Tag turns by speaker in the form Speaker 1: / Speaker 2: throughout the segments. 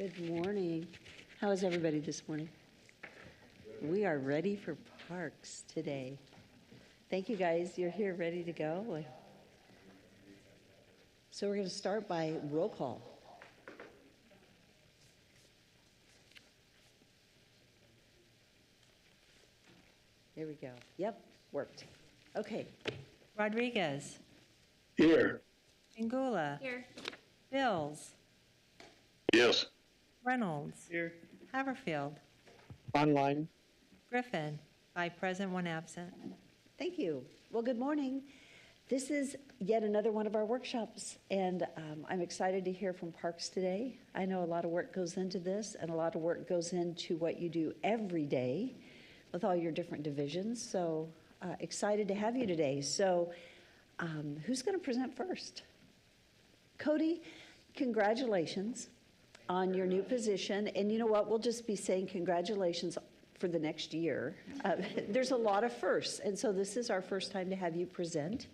Speaker 1: Good morning. How is everybody this morning? We are ready for parks today. Thank you, guys. You're here ready to go. So we're going to start by roll call. There we go. Yep, worked. Okay.
Speaker 2: Rodriguez.
Speaker 3: Here.
Speaker 2: Angula.
Speaker 4: Here.
Speaker 2: Bills.
Speaker 3: Yes.
Speaker 2: Reynolds.
Speaker 3: Here.
Speaker 2: Haverfield.
Speaker 3: Online.
Speaker 2: Griffin. 5 present, 1 absent.
Speaker 1: Thank you. Well, good morning. This is yet another one of our workshops, and I'm excited to hear from Parks today. I know a lot of work goes into this, and a lot of work goes into what you do every day with all your different divisions, so excited to have you today. So who's going to present first? Cody, congratulations on your new position, and you know what? We'll just be saying congratulations for the next year. There's a lot of firsts, and so this is our first time to have you present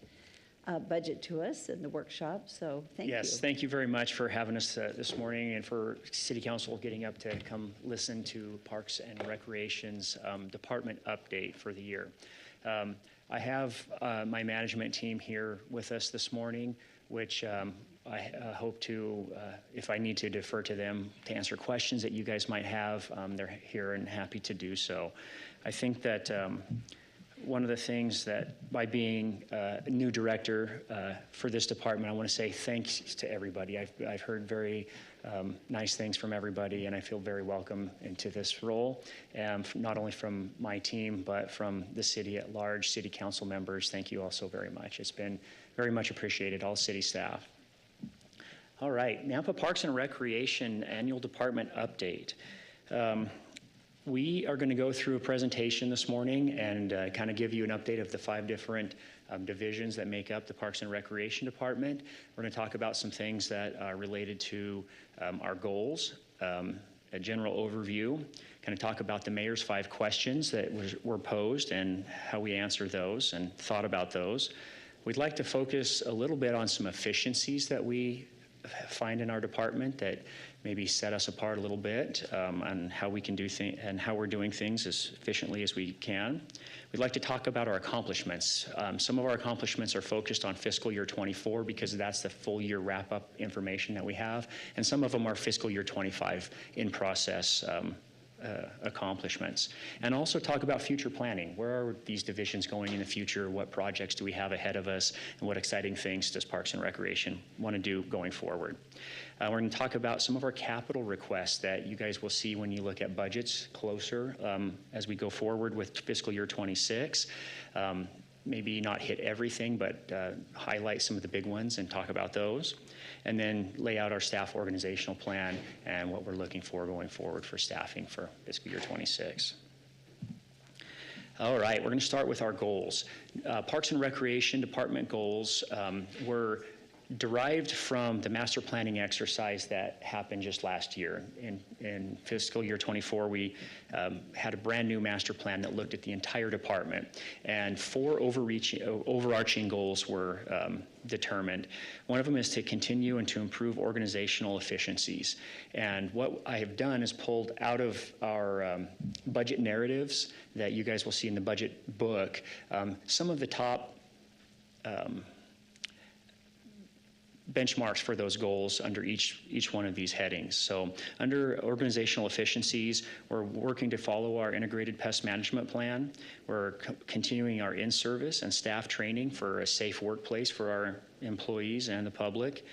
Speaker 1: budget to us in the workshop, so thank you.
Speaker 5: Yes, thank you very much for having us this morning and for City Council getting up to come listen to Parks and Recreation's department update for the year. I have my management team here with us this morning, which I hope to, if I need to, defer to them to answer questions that you guys might have. They're here and happy to do so. I think that one of the things that by being a new director for this department, I want to say thanks to everybody. I've heard very nice things from everybody, and I feel very welcome into this role, not only from my team, but from the city at large, city council members. Thank you all so very much. It's been very much appreciated, all city staff. All right, Nampa Parks and Recreation Annual Department Update. We are going to go through a presentation this morning and kind of give you an update of the 5 different divisions that make up the Parks and Recreation Department. We're going to talk about some things that are related to our goals, a general overview, kind of talk about the mayor's 5 questions that were posed and how we answered those and thought about those. We'd like to focus a little bit on some efficiencies that we find in our department that maybe set us apart a little bit on how we can do things and how we're doing things as efficiently as we can. We'd like to talk about our accomplishments. Some of our accomplishments are focused on fiscal year 24 because that's the full year wrap-up information that we have, and some of them are fiscal year 25 in process accomplishments. And also talk about future planning. Where are these divisions going in the future? What projects do we have ahead of us? And what exciting things does Parks and Recreation want to do going forward? We're going to talk about some of our capital requests that you guys will see when you look at budgets closer as we go forward with fiscal year 26. Maybe not hit everything, but highlight some of the big ones and talk about those. And then lay out our staff organizational plan and what we're looking for going forward for staffing for fiscal year 26. All right, we're going to start with our goals. Parks and Recreation Department goals were derived from the master planning exercise that happened just last year. In fiscal year 24, we had a brand new master plan that looked at the entire department, and 4 overarching goals were determined. One of them is to continue and to improve organizational efficiencies. And what I have done is pulled out of our budget narratives that you guys will see in the budget book, some of the top benchmarks for those goals under each one of these headings. So under organizational efficiencies, we're working to follow our integrated pest management plan. We're continuing our in-service and staff training for a safe workplace for our employees and the public.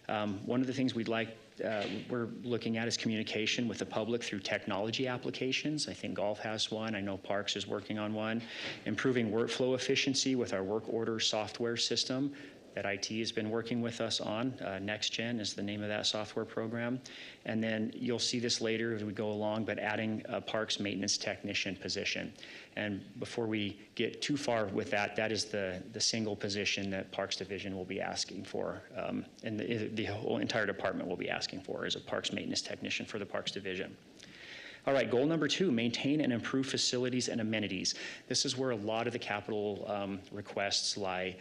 Speaker 5: One of the things we're looking at is communication with the public through technology applications. I think Golf has one. I know Parks is working on one. Improving workflow efficiency with our work order software system that IT has been working with us on. NextGen is the name of that software program. And then you'll see this later as we go along, but adding a Parks maintenance technician position. And before we get too far with that, that is the single position that Parks Division will be asking for, and the whole entire department will be asking for is a Parks maintenance technician for the Parks Division. All right, goal number 2, maintain and improve facilities and amenities. This is where a lot of the capital requests lie,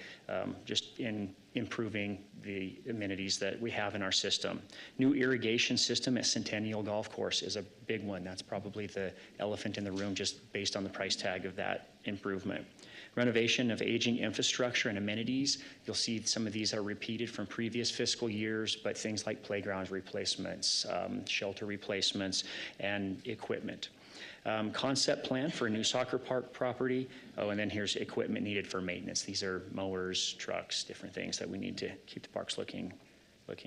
Speaker 5: just in improving the amenities that we have in our system. New irrigation system at Centennial Golf Course is a big one. That's probably the elephant in the room just based on the price tag of that improvement. Renovation of aging infrastructure and amenities. You'll see some of these are repeated from previous fiscal years, but things like playground replacements, shelter replacements, and equipment. Concept plan for a new soccer park property. Oh, and then here's equipment needed for maintenance. These are mowers, trucks, different things that we need to keep the parks looking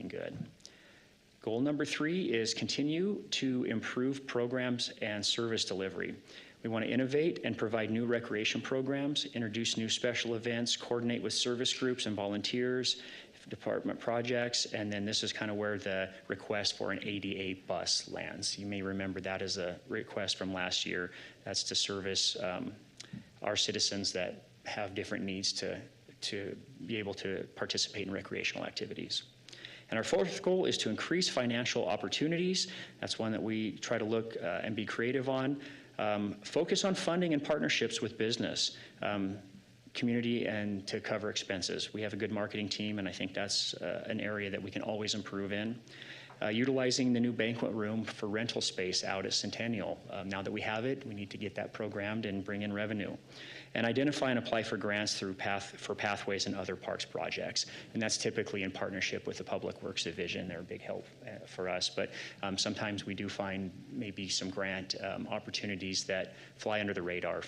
Speaker 5: good. Goal number 3 is continue to improve programs and service delivery. We want to innovate and provide new recreation programs, introduce new special events, coordinate with service groups and volunteers, department projects, and then this is kind of where the request for an ADA bus lands. You may remember that as a request from last year. That's to service our citizens that have different needs to be able to participate in recreational activities. And our 4th goal is to increase financial opportunities. That's one that we try to look and be creative on. Focus on funding and partnerships with business, community, and to cover expenses. We have a good marketing team, and I think that's an area that we can always improve in. Utilizing the new banquet room for rental space out at Centennial. Now that we have it, we need to get that programmed and bring in revenue. And identify and apply for grants through pathways and other parks projects. And that's typically in partnership with the Public Works Division. They're a big help for us. But sometimes we do find maybe some grant opportunities that fly under the radar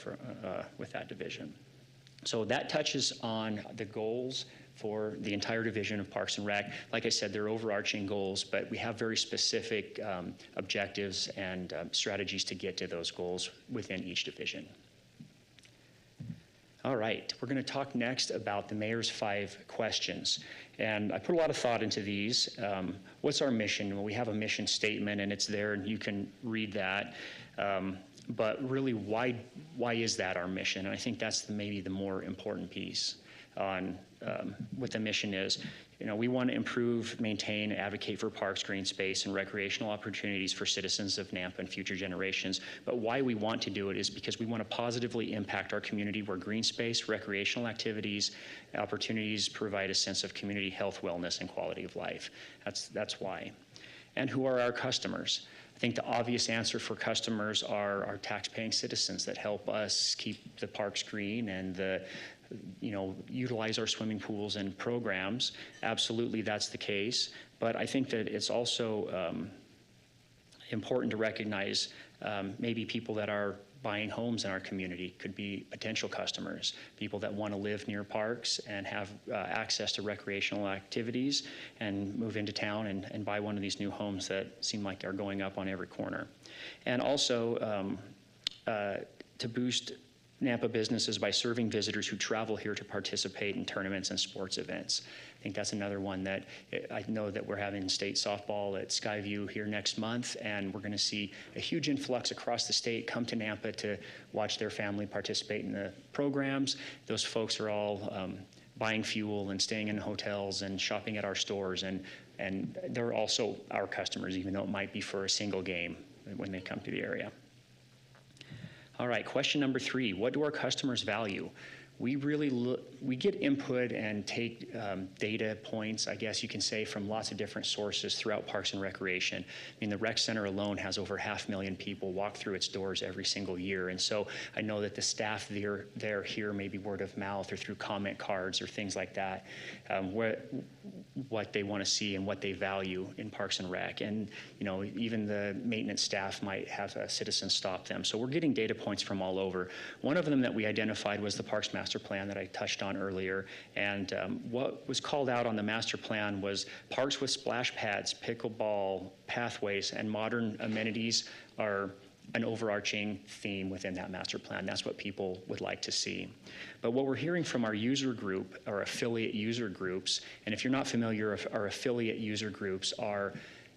Speaker 5: with that division. So that touches on the goals for the entire division of Parks and Rec. Like I said, they're overarching goals, but we have very specific objectives and strategies to get to those goals within each division. All right, we're going to talk next about the Mayor's 5 questions. And I put a lot of thought into these. What's our mission? Well, we have a mission statement, and it's there, and you can read that. But really, why is that our mission? And I think that's maybe the more important piece on what the mission is. You know, we want to improve, maintain, advocate for parks, green space, and recreational opportunities for citizens of Nampa and future generations. But why we want to do it is because we want to positively impact our community where green space, recreational activities, opportunities provide a sense of community health, wellness, and quality of life. That's why. And who are our customers? I think the obvious answer for customers are our tax-paying citizens that help us keep the parks green and utilize our swimming pools and programs. Absolutely, that's the case. But I think that it's also important to recognize maybe people that are buying homes in our community could be potential customers, people that want to live near parks and have access to recreational activities and move into town and buy one of these new homes that seem like they're going up on every corner. And also to boost Nampa businesses by serving visitors who travel here to participate in tournaments and sports events. I think that's another one that I know that we're having state softball at Skyview here next month, and we're going to see a huge influx across the state come to Nampa to watch their family participate in the programs. Those folks are all buying fuel and staying in hotels and shopping at our stores, and they're also our customers, even though it might be for a single game when they come to the area. All right, question number 3, what do our customers value? We get input and take data points, I guess you can say, from lots of different sources throughout Parks and Recreation. I mean, the rec center alone has over 500,000 people walk through its doors every single year. And so I know that the staff there hear maybe word of mouth or through comment cards or things like that, what they want to see and what they value in Parks and Rec. And, even the maintenance staff might have a citizen stop them. So we're getting data points from all over. One of them that we identified was the Parks Master Plan that I touched on earlier. And what was called out on the master plan was parks with splash pads, pickleball, pathways, and modern amenities are an overarching theme within that master plan. That's what people would like to see. But what we're hearing from our user group, our affiliate user groups, and if you're not familiar, our affiliate user groups are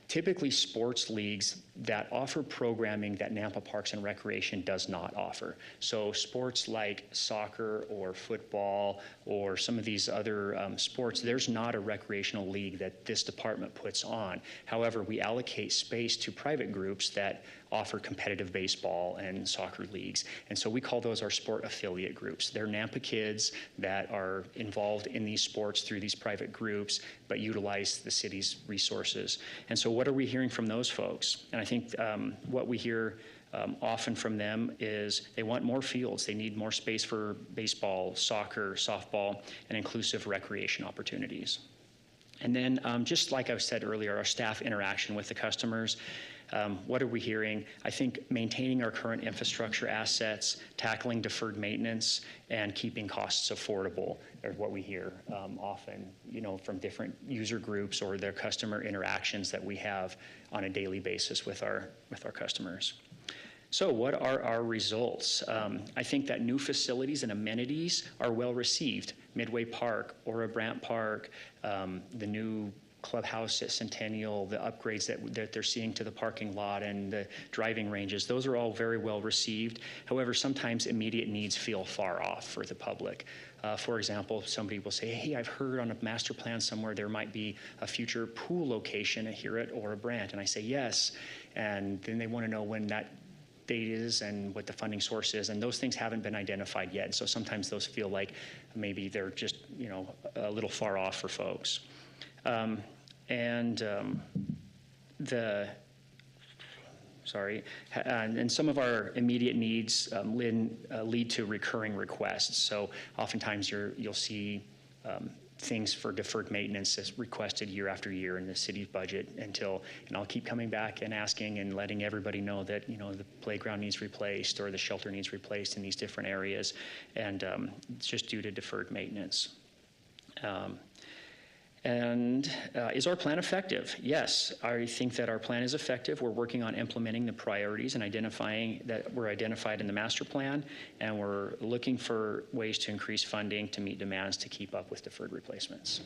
Speaker 5: typically sports leagues that offer programming that Nampa Parks and Recreation does not offer. So sports like soccer or football or some of these other sports, there's not a recreational league that this department puts on. However, we allocate space to private groups that offer competitive baseball and soccer leagues. And so we call those our sport affiliate groups. They're Nampa kids that are involved in these sports through these private groups, but utilize the city's resources. And so what are we hearing from those folks? And I think what we hear often from them is they want more fields. They need more space for baseball, soccer, softball, and inclusive recreation opportunities. And then just like I said earlier, our staff interaction with the customers. What are we hearing? I think maintaining our current infrastructure assets, tackling deferred maintenance, and keeping costs affordable are what we hear often, from different user groups or their customer interactions that we have on a daily basis with our customers. So what are our results? I think that new facilities and amenities are well received. Midway Park, Ora Brandt Park, the new clubhouse at Centennial, the upgrades that they're seeing to the parking lot and the driving ranges, those are all very well received. However, sometimes immediate needs feel far off for the public. For example, somebody will say, hey, I've heard on a master plan somewhere there might be a future pool location here at Ora Brandt. And I say, yes. And then they want to know when that date is and what the funding source is, and those things haven't been identified yet. So sometimes those feel like maybe they're just, a little far off for folks. And some of our immediate needs lead to recurring requests. So oftentimes you'll see things for deferred maintenance is requested year after year in the city's budget and I'll keep coming back and asking and letting everybody know that, the playground needs replaced or the shelter needs replaced in these different areas. And it's just due to deferred maintenance. Is our plan effective? Yes, I think that our plan is effective. We're working on implementing the priorities and identifying that were identified in the master plan, and we're looking for ways to increase funding to meet demands to keep up with deferred replacements.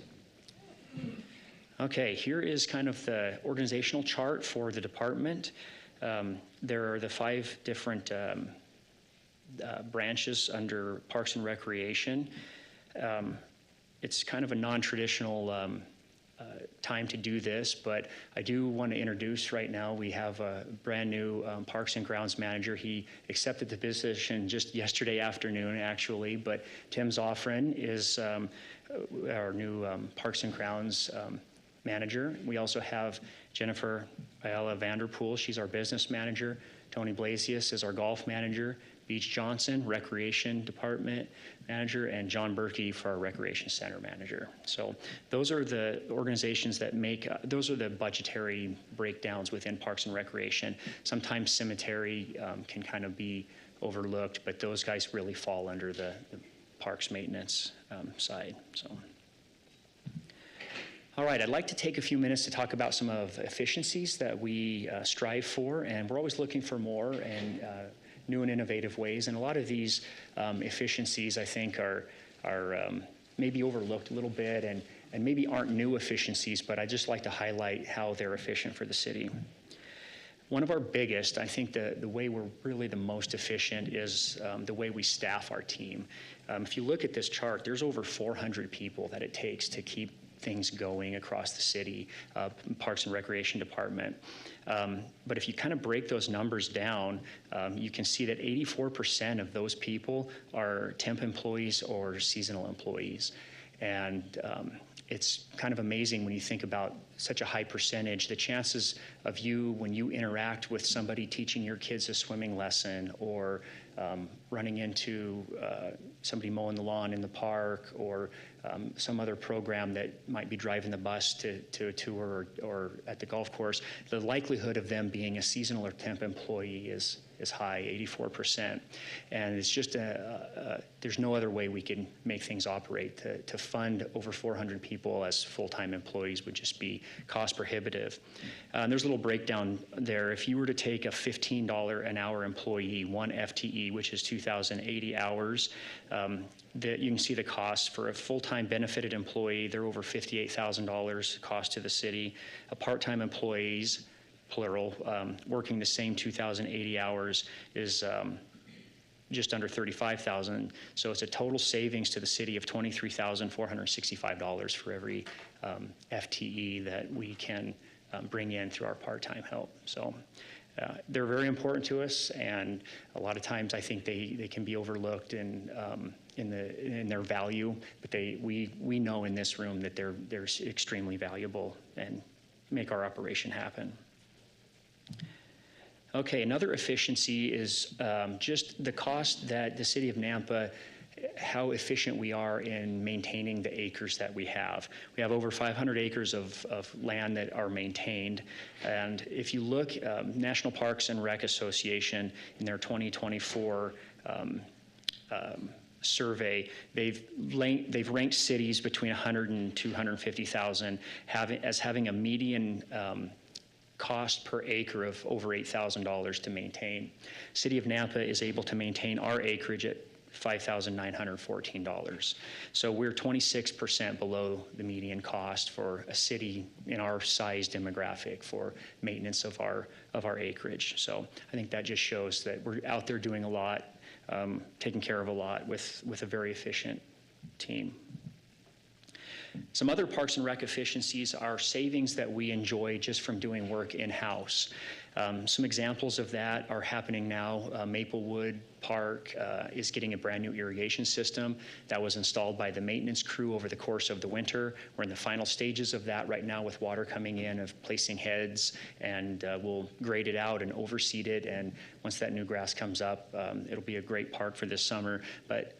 Speaker 5: Okay, here is kind of the organizational chart for the department. There are the 5 different branches under Parks and Recreation. It's kind of a non-traditional time to do this, but I do want to introduce right now, we have a brand new Parks and Grounds manager. He accepted the position just yesterday afternoon, actually, but Tim Zoffren is our new Parks and Grounds manager. We also have Jennifer Ayala Vanderpool. She's our business manager. Tony Blasius is our golf manager. Beach Johnson, Recreation Department Manager, and John Berkey for our Recreation Center Manager. So those are the organizations that those are the budgetary breakdowns within Parks and Recreation. Sometimes cemetery can kind of be overlooked, but those guys really fall under the parks maintenance side. So. All right, I'd like to take a few minutes to talk about some of the efficiencies that we strive for, and we're always looking for more and new and innovative ways. And a lot of these efficiencies, I think, are maybe overlooked a little bit and maybe aren't new efficiencies, but I just like to highlight how they're efficient for the city. One of our biggest, I think the way we're really the most efficient is the way we staff our team. If you look at this chart, there's over 400 people that it takes to keep things going across the city, Parks and Recreation Department. But if you kind of break those numbers down, you can see that 84% of those people are temp employees or seasonal employees. And it's kind of amazing when you think about such a high percentage, the chances of you, when you interact with somebody teaching your kids a swimming lesson or running into somebody mowing the lawn in the park or some other program that might be driving the bus to a tour or at the golf course, the likelihood of them being a seasonal or temp employee is high, 84%. And it's just there's no other way we can make things operate. To fund over 400 people as full-time employees would just be cost prohibitive. There's a little breakdown there. If you were to take a $15 an hour employee, one FTE FTE, which is 2,080 hours. You can see the cost for a full-time benefited employee. They're over $58,000 cost to the city. A part-time employees, plural, working the same 2,080 hours is just under $35,000. So it's a total savings to the city of $23,465 for every FTE that we can bring in through our part-time help. So they're very important to us, and a lot of times I think they can be overlooked in their value, but we know in this room that they're extremely valuable and make our operation happen. Okay, another efficiency is just the cost that the city of Nampa, how efficient we are in maintaining the acres that we have. We have over 500 acres of land that are maintained. And if you look, National Parks and Rec Association in their 2024 survey, they've ranked cities between 100 and 250,000 as having a median cost per acre of over $8,000 to maintain. City of Nampa is able to maintain our acreage at $5,914. So we're 26% below the median cost for a city in our size demographic for maintenance of our acreage. So I think that just shows that we're out there doing a lot, taking care of a lot with a very efficient team. Some other Parks and Rec efficiencies are savings that we enjoy just from doing work in-house. Some examples of that are happening now. Maplewood Park is getting a brand new irrigation system that was installed by the maintenance crew over the course of the winter. We're in the final stages of that right now with water coming in, of placing heads, and we'll grade it out and overseed it. And once that new grass comes up, it'll be a great park for this summer. But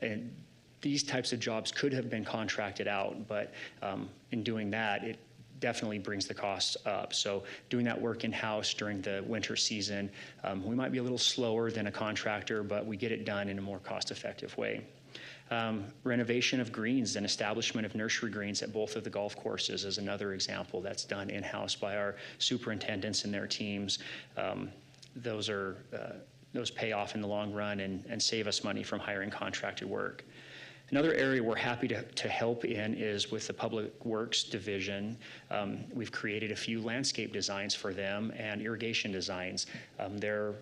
Speaker 5: these types of jobs could have been contracted out, but in doing that, it definitely brings the costs up. So doing that work in-house during the winter season, we might be a little slower than a contractor, but we get it done in a more cost-effective way. Renovation of greens and establishment of nursery greens at both of the golf courses is another example that's done in-house by our superintendents and their teams. Those pay off in the long run and save us money from hiring contracted work. Another area we're happy to help in is with the Public Works Division. We've created a few landscape designs for them and irrigation designs. Their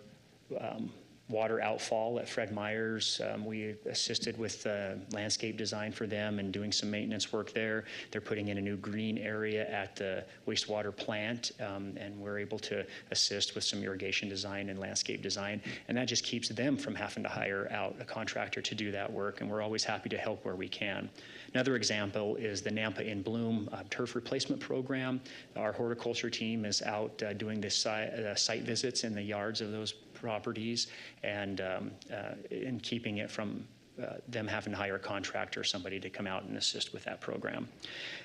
Speaker 5: water outfall at Fred Meyer's, we assisted with landscape design for them and doing some maintenance work there. They're putting in a new green area at the wastewater plant, and we're able to assist with some irrigation design and landscape design. And that just keeps them from having to hire out a contractor to do that work, and we're always happy to help where we can. Another example is the Nampa in Bloom turf replacement program. Our horticulture team is out doing the site visits in the yards of those properties and keeping it from them having to hire a contractor or somebody to come out and assist with that program.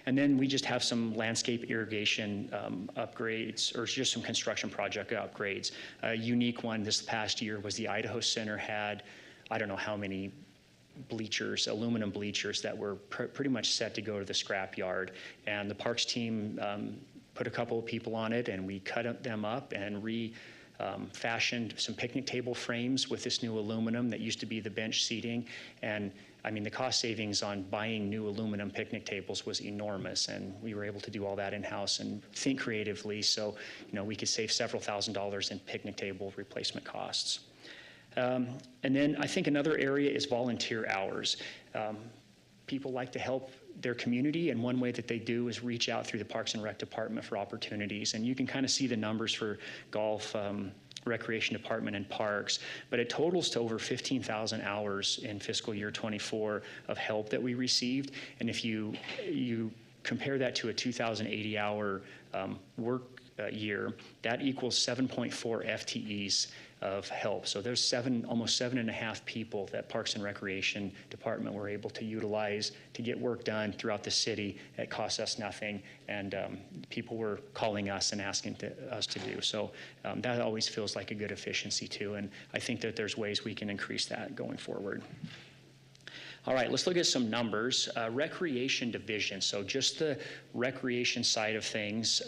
Speaker 5: And then we just have some landscape irrigation upgrades, or just some construction project upgrades. A unique one this past year was the Idaho Center had, I don't know how many bleachers, aluminum bleachers that were pretty much set to go to the scrap yard. And the parks team put a couple of people on it, and we cut them up and fashioned some picnic table frames with this new aluminum that used to be the bench seating. And I mean, the cost savings on buying new aluminum picnic tables was enormous, and we were able to do all that in-house and think creatively, so we could save several $1,000s in picnic table replacement costs. And then I think another area is volunteer hours. People like to help their community, and one way that they do is reach out through the Parks and Rec Department for opportunities. And you can kind of see the numbers for golf, recreation department, and parks, but it totals to over 15,000 hours in fiscal year 24 of help that we received. And if you compare that to a 2,080 hour work year, that equals 7.4 FTEs of help. So there's almost 7.5 people that Parks and Recreation Department were able to utilize to get work done throughout the city. It costs us nothing, and people were calling us and asking us to do. So that always feels like a good efficiency too, and I think that there's ways we can increase that going forward. All right, let's look at some numbers. Recreation division, so just the recreation side of things,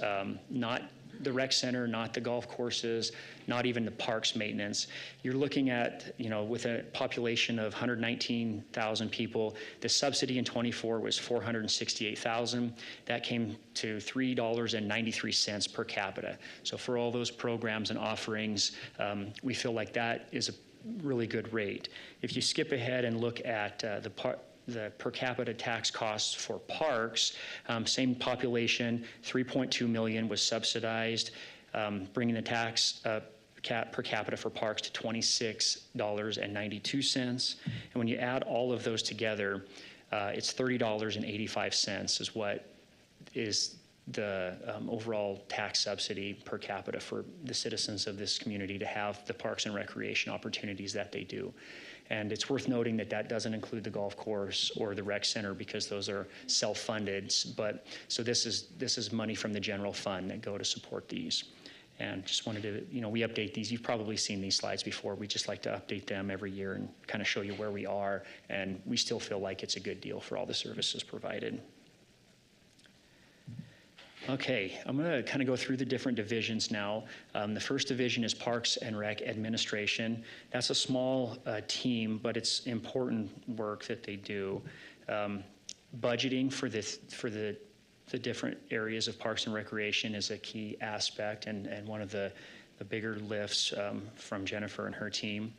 Speaker 5: not the rec center, not the golf courses, not even the parks maintenance. You're looking at, with a population of 119,000 people, the subsidy in '24 was $468,000. That came to $3.93 per capita. So for all those programs and offerings, we feel like that is a really good rate. If you skip ahead and look at the per capita tax costs for parks, same population, 3.2 million was subsidized, bringing the tax per capita for parks to $26.92. And when you add all of those together, it's $30.85 is what is the overall tax subsidy per capita for the citizens of this community to have the parks and recreation opportunities that they do. And it's worth noting that that doesn't include the golf course or the rec center because those are self-funded. But so this is money from the general fund that go to support these. And just wanted to, we update these. You've probably seen these slides before. We just like to update them every year and kind of show you where we are. And we still feel like it's a good deal for all the services provided. Okay, I'm going to kind of go through the different divisions now. The first division is Parks and Rec Administration. That's a small team, but it's important work that they do. Budgeting for the different areas of Parks and Recreation is a key aspect and one of the bigger lifts from Jennifer and her team.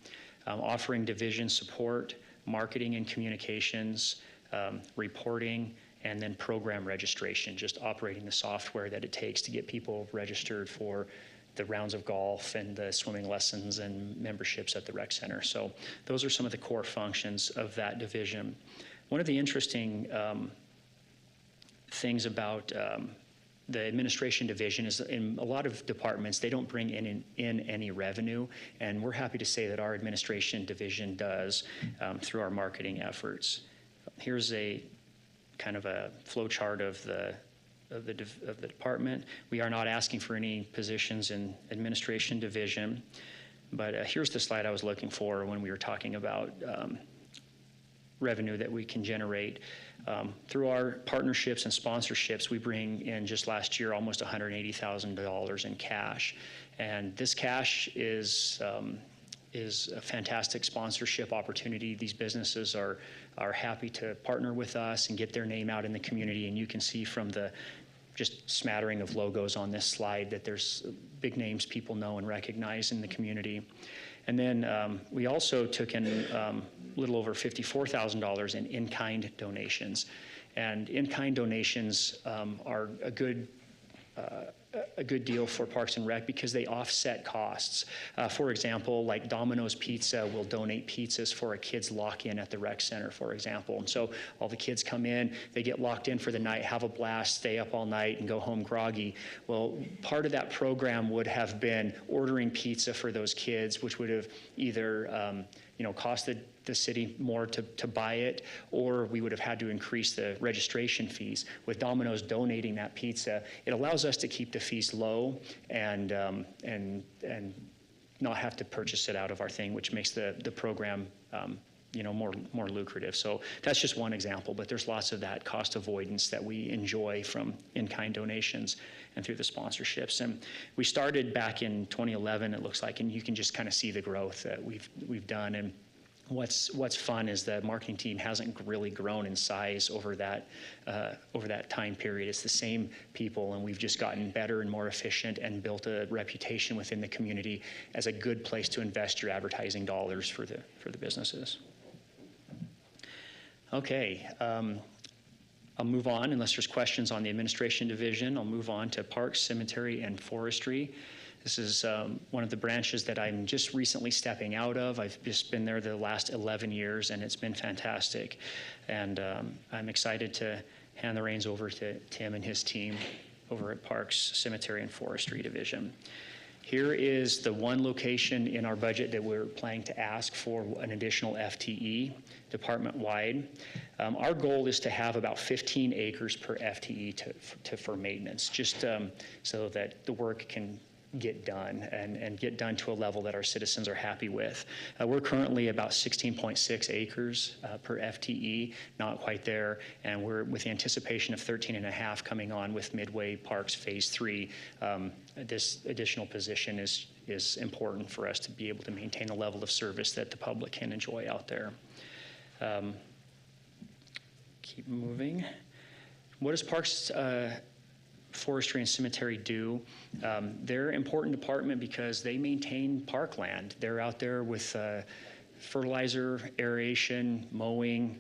Speaker 5: Offering division support, marketing and communications, reporting, and then program registration, just operating the software that it takes to get people registered for the rounds of golf and the swimming lessons and memberships at the rec center. So those are some of the core functions of that division. One of the interesting things about the administration division is in a lot of departments, they don't bring in any revenue, and we're happy to say that our administration division does through our marketing efforts. Here's a kind of a flow chart of the department. We are not asking for any positions in administration division, but here's the slide I was looking for when we were talking about revenue that we can generate. Through our partnerships and sponsorships, we bring in just last year almost $180,000 in cash. And this cash is a fantastic sponsorship opportunity. These businesses are happy to partner with us and get their name out in the community. And you can see from the just smattering of logos on this slide that there's big names people know and recognize in the community. And then we also took in a little over $54,000 in in-kind donations. And in-kind donations are a good deal for Parks and Rec because they offset costs. For example, like Domino's Pizza will donate pizzas for a kid's lock-in at the rec center, for example. And so all the kids come in, they get locked in for the night, have a blast, stay up all night, and go home groggy. Well, part of that program would have been ordering pizza for those kids, which would have either cost the city more to buy it, or we would have had to increase the registration fees. With Domino's donating that pizza, it allows us to keep the fees low and not have to purchase it out of our thing, which makes the program more lucrative. So that's just one example, but there's lots of that cost avoidance that we enjoy from in-kind donations and through the sponsorships. And we started back in 2011, it looks like, and you can just kind of see the growth that we've done. And what's fun is the marketing team hasn't really grown in size over that time period. It's the same people, and we've just gotten better and more efficient and built a reputation within the community as a good place to invest your advertising dollars for the businesses. Okay, I'll move on unless there's questions on the administration division. I'll move on to Parks, Cemetery, and Forestry. This is one of the branches that I'm just recently stepping out of. I've just been there the last 11 years, and it's been fantastic. And I'm excited to hand the reins over to Tim and his team over at Parks, Cemetery, and Forestry Division. Here is the one location in our budget that we're planning to ask for an additional FTE department-wide. Our goal is to have about 15 acres per FTE for maintenance, just so that the work can get done and get done to a level that our citizens are happy with. We're currently about 16.6 acres per FTE, not quite there, and we're with the anticipation of 13.5 coming on with Midway Parks Phase 3. This additional position is important for us to be able to maintain the level of service that the public can enjoy out there. Keep moving. What does Parks, Forestry, and Cemetery do? They're an important department because they maintain parkland. They're out there with fertilizer, aeration, mowing,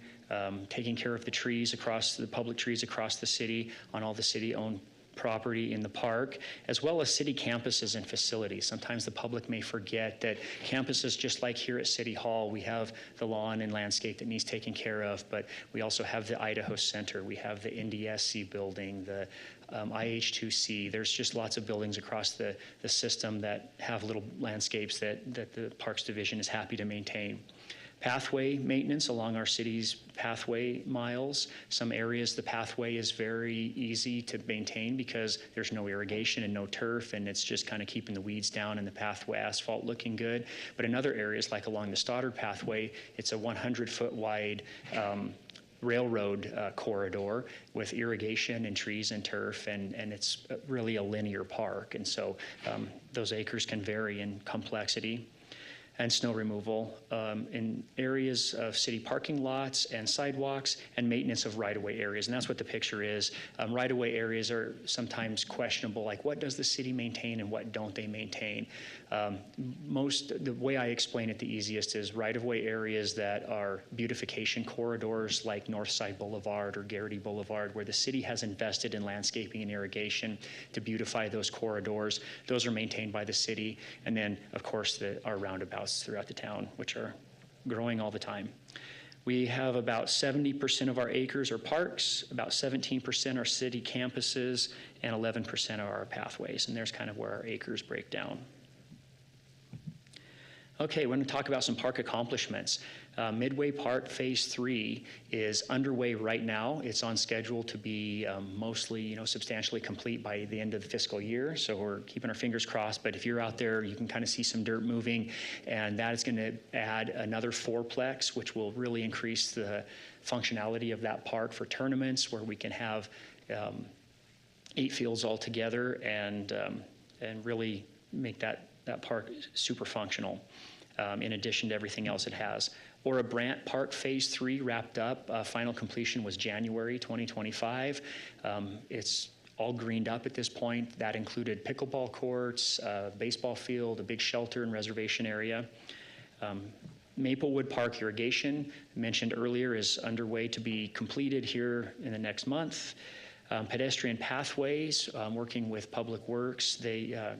Speaker 5: taking care of the trees the public trees across the city on all the city-owned property in the park, as well as city campuses and facilities. Sometimes the public may forget that campuses, just like here at City Hall, we have the lawn and landscape that needs taken care of, but we also have the Idaho Center, we have the NDSC building, the IH2C. There's just lots of buildings across the system that have little landscapes that the Parks Division is happy to maintain. Pathway maintenance along our city's pathway miles. Some areas the pathway is very easy to maintain because there's no irrigation and no turf, and it's just kind of keeping the weeds down and the pathway asphalt looking good. But in other areas, like along the Stoddard pathway, it's a 100-foot wide railroad corridor with irrigation and trees and turf, and it's really a linear park. And so those acres can vary in complexity. And snow removal in areas of city parking lots and sidewalks, and maintenance of right-of-way areas. And that's what the picture is. Right-of-way areas are sometimes questionable, like what does the city maintain and what don't they maintain? The way I explain it the easiest is right-of-way areas that are beautification corridors like Northside Boulevard or Garrity Boulevard, where the city has invested in landscaping and irrigation to beautify those corridors. Those are maintained by the city. And then, of course, our roundabouts throughout the town, which are growing all the time. We have about 70% of our acres are parks, about 17% are city campuses, and 11% are our pathways. And there's kind of where our acres break down. Okay, we're going to talk about some park accomplishments. Midway Park Phase 3 is underway right now. It's on schedule to be mostly, substantially complete by the end of the fiscal year. So we're keeping our fingers crossed. But if you're out there, you can kind of see some dirt moving, and that is going to add another fourplex, which will really increase the functionality of that park for tournaments, where we can have 8 fields all together and really make that park super functional. In addition to everything else it has. Ora Brandt Park Phase 3 wrapped up. Final completion was January 2025. It's all greened up at this point. That included pickleball courts, baseball field, a big shelter and reservation area. Maplewood Park irrigation, mentioned earlier, is underway to be completed here in the next month. Pedestrian pathways, working with Public Works.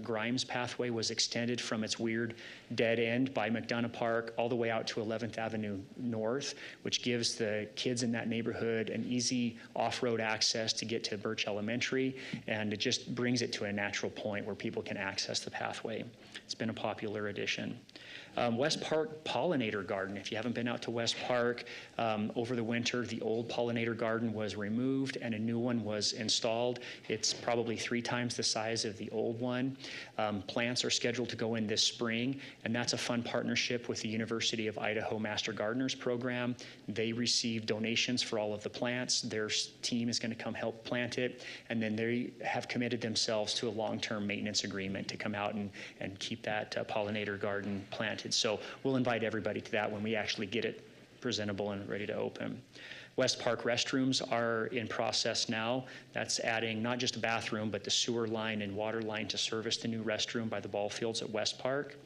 Speaker 5: Grimes pathway was extended from its weird dead end by McDonough Park all the way out to 11th Avenue North, which gives the kids in that neighborhood an easy off-road access to get to Birch Elementary, and it just brings it to a natural point where people can access the pathway. It's been a popular addition. West Park Pollinator Garden. If you haven't been out to West Park, over the winter, the old pollinator garden was removed and a new one was installed. It's probably 3 times the size of the old one. Plants are scheduled to go in this spring, and that's a fun partnership with the University of Idaho Master Gardeners Program. They receive donations for all of the plants. Their team is going to come help plant it, and then they have committed themselves to a long-term maintenance agreement to come out and keep that pollinator garden planted. So we'll invite everybody to that when we actually get it presentable and ready to open. West Park restrooms are in process now. That's adding not just a bathroom, but the sewer line and water line to service the new restroom by the ball fields at West Park.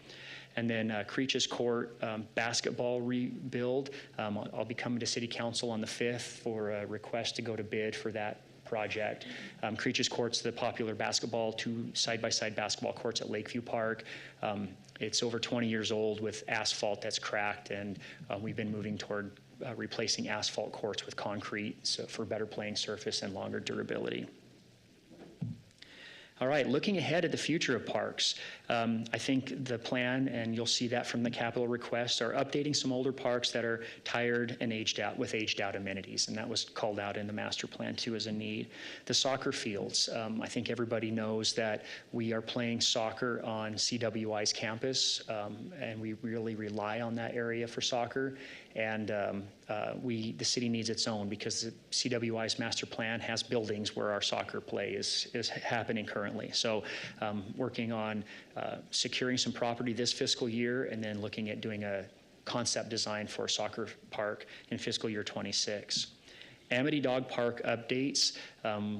Speaker 5: And then Creech's Court basketball rebuild. I'll be coming to City Council on the 5th for a request to go to bid for that project. Creech's Court's the popular 2 side-by-side basketball courts at Lakeview Park. It's over 20 years old with asphalt that's cracked, and we've been moving toward replacing asphalt courts with concrete for better playing surface and longer durability. All right, looking ahead at the future of parks, I think the plan, and you'll see that from the capital requests, are updating some older parks that are tired and aged out with aged out amenities, and that was called out in the master plan too as a need. The soccer fields, I think everybody knows that we are playing soccer on CWI's campus, and we really rely on that area for soccer. And the city needs its own because the CWI's master plan has buildings where our soccer play is happening currently. So working on securing some property this fiscal year and then looking at doing a concept design for a soccer park in fiscal year 26. Amity Dog Park updates.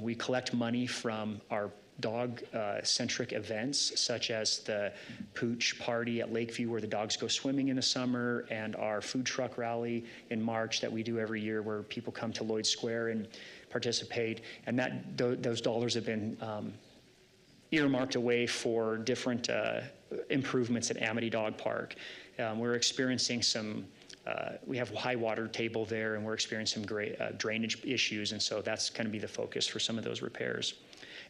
Speaker 5: We collect money from our dog-centric events, such as the Pooch Party at Lakeview, where the dogs go swimming in the summer, and our food truck rally in March that we do every year, where people come to Lloyd Square and participate. And those dollars have been earmarked away for different improvements at Amity Dog Park. We're experiencing some we have a high water table there, and we're experiencing some great drainage issues, and so that's going to be the focus for some of those repairs.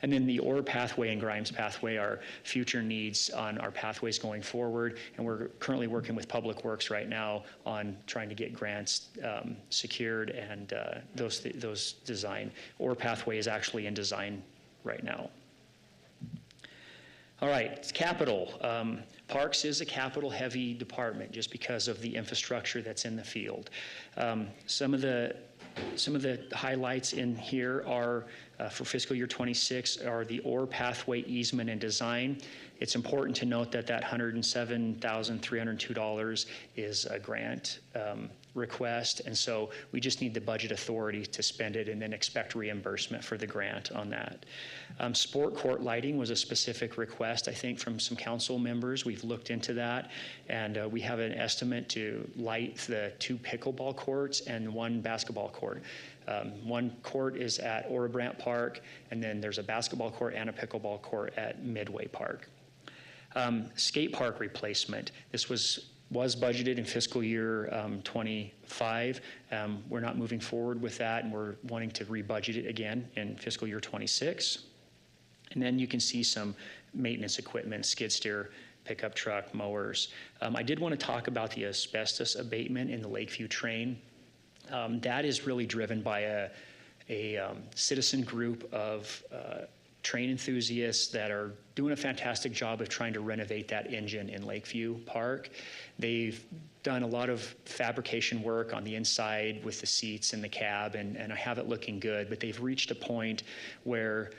Speaker 5: And then the Orr Pathway and Grimes Pathway are future needs on our pathways going forward, and we're currently working with Public Works right now on trying to get grants secured and those design. Orr Pathway is actually in design right now. All right, capital. Parks is a capital-heavy department just because of the infrastructure that's in the field. Some of the highlights in here are for fiscal year 26 are the Orr Pathway easement and design. It's important to note that that $107,302 is a grant request, and so we just need the budget authority to spend it and then expect reimbursement for the grant on that. Sport court lighting was a specific request, I think, from some council members. We've looked into that, and we have an estimate to light the 2 pickleball courts and 1 basketball court. One court is at Orr-Brandt Park, and then there's a basketball court and a pickleball court at Midway Park. Skate park replacement. This was budgeted in fiscal year 25. We're not moving forward with that, and we're wanting to rebudget it again in fiscal year 26. And then you can see some maintenance equipment, skid steer, pickup truck, mowers. I did want to talk about the asbestos abatement in the Lakeview train. That is really driven by a citizen group of train enthusiasts that are doing a fantastic job of trying to renovate that engine in Lakeview Park. They've done a lot of fabrication work on the inside with the seats and the cab, and I have it looking good, but they've reached a point where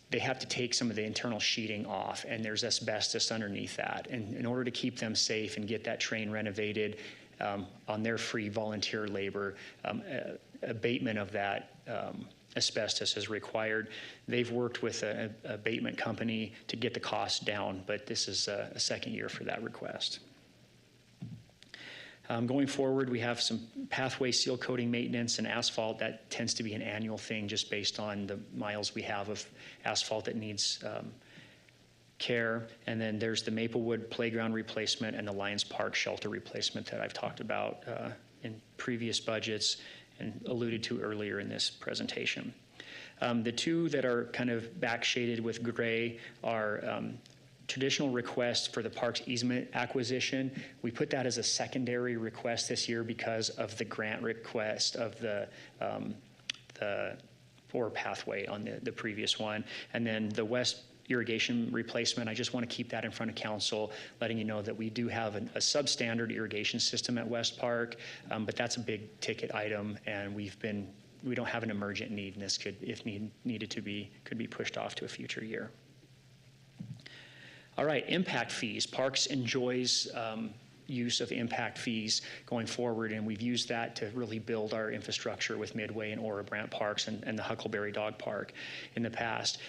Speaker 5: they have to take some of the internal sheeting off, and there's asbestos underneath that. And in order to keep them safe and get that train renovated on their free volunteer labor, abatement of that asbestos is required. They've worked with an abatement company to get the cost down, but this is a second year for that request. Going forward, we have some pathway seal coating maintenance and asphalt. That tends to be an annual thing just based on the miles we have of asphalt that needs care. And then there's the Maplewood playground replacement and the Lions Park shelter replacement that I've talked about in previous budgets and alluded to earlier in this presentation. The two that are kind of backshaded with gray are traditional request for the park's easement acquisition. We put that as a secondary request this year because of the grant request of the Orr Pathway on the previous one. And then the west irrigation replacement, I just want to keep that in front of council, letting you know that we do have a substandard irrigation system at West Park, but that's a big ticket item, and we don't have an emergent need, and this could, if needed to be, could be pushed off to a future year. All right, impact fees. Parks enjoys use of impact fees going forward, and we've used that to really build our infrastructure with Midway and Orr-Brandt Parks and the Huckleberry Dog Park in the past.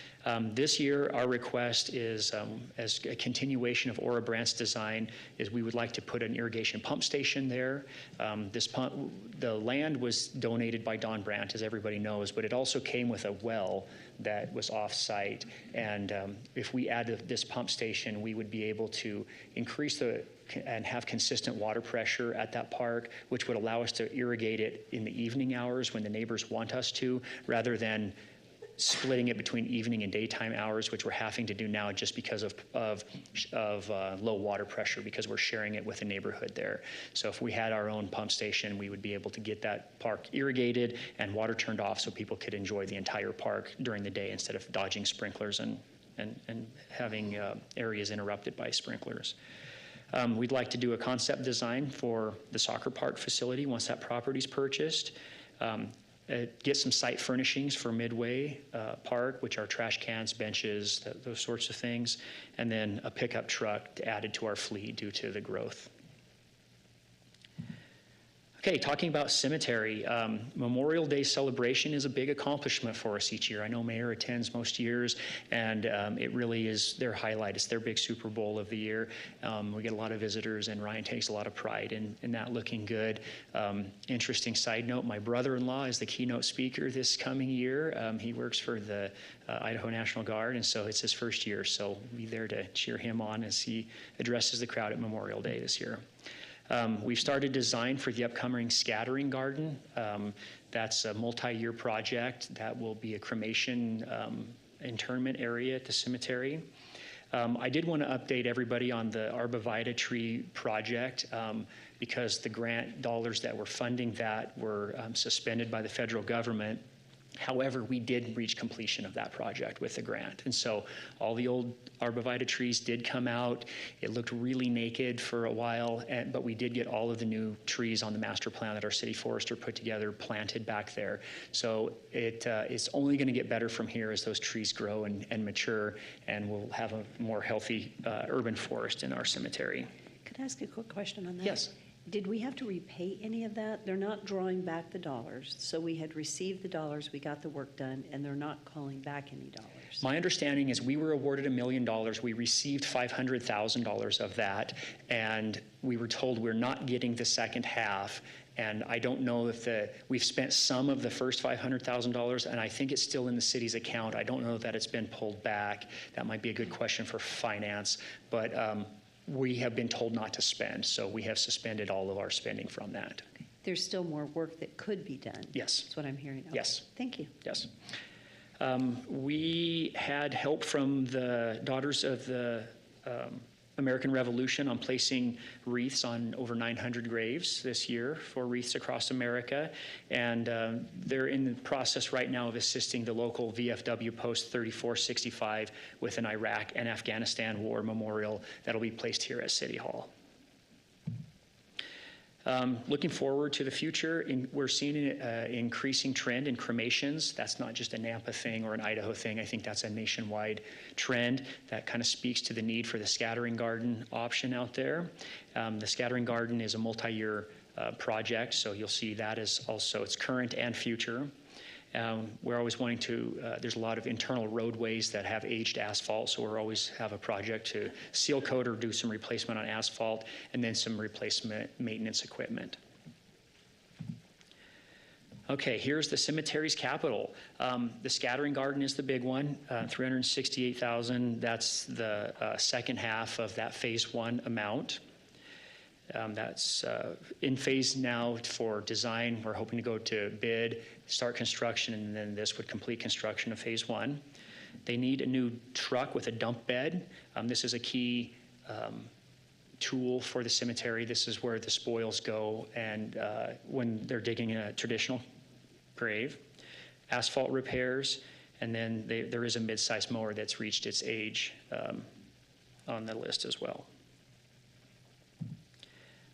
Speaker 5: This year, our request is, as a continuation of Orr-Brandt's design, is we would like to put an irrigation pump station there. The land was donated by Don Brandt, as everybody knows, but it also came with a well that was off-site. And if we add this pump station, we would be able to increase and have consistent water pressure at that park, which would allow us to irrigate it in the evening hours when the neighbors want us to, rather than splitting it between evening and daytime hours, which we're having to do now just because of low water pressure, because we're sharing it with a neighborhood there. So if we had our own pump station, we would be able to get that park irrigated and water turned off so people could enjoy the entire park during the day instead of dodging sprinklers and having areas interrupted by sprinklers. We'd like to do a concept design for the soccer park facility once that property's purchased. Get some site furnishings for Midway Park, which are trash cans, benches, those sorts of things, and then a pickup truck added to our fleet due to the growth. Okay, talking about cemetery, Memorial Day celebration is a big accomplishment for us each year. I know Mayor attends most years, and it really is their highlight. It's their big Super Bowl of the year. We get a lot of visitors, and Ryan takes a lot of pride in that looking good. Interesting side note, my brother-in-law is the keynote speaker this coming year. He works for the Idaho National Guard, and so it's his first year, so we'll be there to cheer him on as he addresses the crowd at Memorial Day this year. We've started design for the upcoming scattering garden. That's a multi-year project that will be a cremation internment area at the cemetery. I did want to update everybody on the Arborvitae tree project because the grant dollars that were funding that were suspended by the federal government. However, we did reach completion of that project with the grant. And so all the old Arborvitae trees did come out. It looked really naked for a while, but we did get all of the new trees on the master plan that our city forester put together planted back there. So it's only going to get better from here as those trees grow and mature, and we'll have a more healthy urban forest in our cemetery.
Speaker 4: Could I ask a quick question on that?
Speaker 5: Yes.
Speaker 4: Did we have to repay any of that? They're not drawing back the dollars. So we had received the dollars, we got the work done, and they're not calling back any dollars.
Speaker 5: My understanding is we were awarded $1 million. We received $500,000 of that, and we were told we're not getting the second half. And I don't know if we've spent some of the first $500,000, and I think it's still in the city's account. I don't know that it's been pulled back. That might be a good question for finance, but we have been told not to spend, so we have suspended all of our spending from that.
Speaker 4: Okay. There's still more work that could be done.
Speaker 5: Yes.
Speaker 4: That's what I'm hearing. Okay.
Speaker 5: Yes.
Speaker 4: Thank you.
Speaker 5: Yes. We had help from the Daughters of the American Revolution on placing wreaths on over 900 graves this year for Wreaths Across America. And they're in the process right now of assisting the local VFW Post 3465 with an Iraq and Afghanistan war memorial that'll be placed here at City Hall. Looking forward to the future, we're seeing an increasing trend in cremations. That's not just a Nampa thing or an Idaho thing. I think that's a nationwide trend that kind of speaks to the need for the scattering garden option out there. The scattering garden is a multi-year project, so you'll see that as also its current and future. We're always wanting to, there's a lot of internal roadways that have aged asphalt, so we're always have a project to seal coat or do some replacement on asphalt, and then some replacement maintenance equipment. Okay, here's the cemetery's capital. The scattering garden is the big one, $368,000. That's the second half of that phase one amount. That's in phase now for design. We're hoping to go to bid, start construction, and then this would complete construction of phase one. They need a new truck with a dump bed. This is a key tool for the cemetery. This is where the spoils go and when they're digging a traditional grave. Asphalt repairs, and then there is a mid-size mower that's reached its age on the list as well.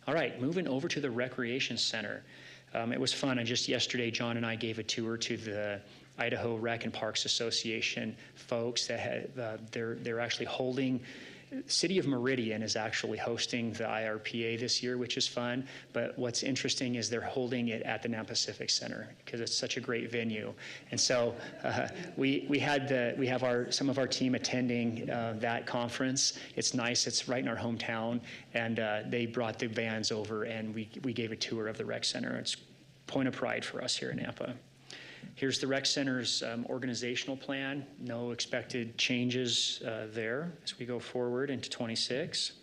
Speaker 5: All right, moving over to the Recreation Center. It was fun. Just yesterday, John and I gave a tour to the Idaho Rec and Parks Association folks that had, they're actually holding, City of Meridian is actually hosting the IRPA this year, which is fun. But what's interesting is they're holding it at the Nampa Civic Center because it's such a great venue. And so we have some of our team attending that conference. It's nice. It's right in our hometown, and they brought the bands over, and we gave a tour of the rec center. It's a point of pride for us here in Nampa. Here's the rec center's organizational plan. No expected changes there as we go forward into 26.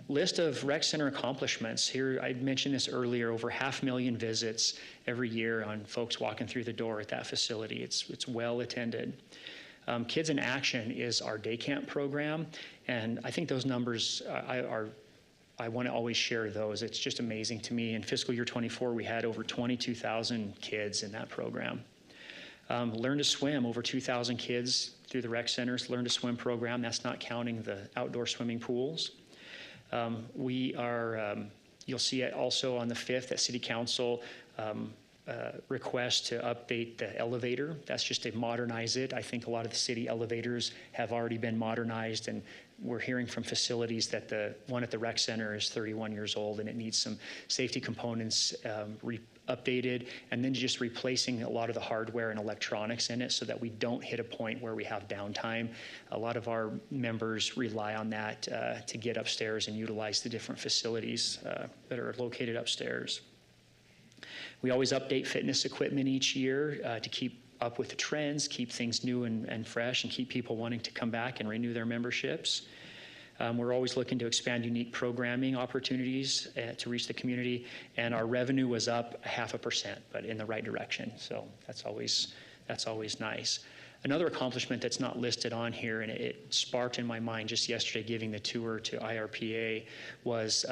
Speaker 5: List of rec center accomplishments. Here, I mentioned this earlier, over 500,000 visits every year on folks walking through the door at that facility. It's well attended. Kids in Action is our day camp program, and I think those numbers I want to always share those. It's just amazing to me. In fiscal year 24, we had over 22,000 kids in that program. Learn to Swim, over 2,000 kids through the rec center's Learn to Swim program. That's not counting the outdoor swimming pools. You'll see it also on the 5th at City Council, request to update the elevator. That's just to modernize it. I think a lot of the city elevators have already been modernized, and we're hearing from facilities that the one at the rec center is 31 years old and it needs some safety components updated, and then just replacing a lot of the hardware and electronics in it so that we don't hit a point where we have downtime. A lot of our members rely on that to get upstairs and utilize the different facilities that are located upstairs. We always update fitness equipment each year to keep up with the trends, keep things new and fresh, and keep people wanting to come back and renew their memberships. We're always looking to expand unique programming opportunities to reach the community, and our revenue was up 0.5%, but in the right direction. So that's always nice. Another accomplishment that's not listed on here, and it sparked in my mind just yesterday giving the tour to IRPA, was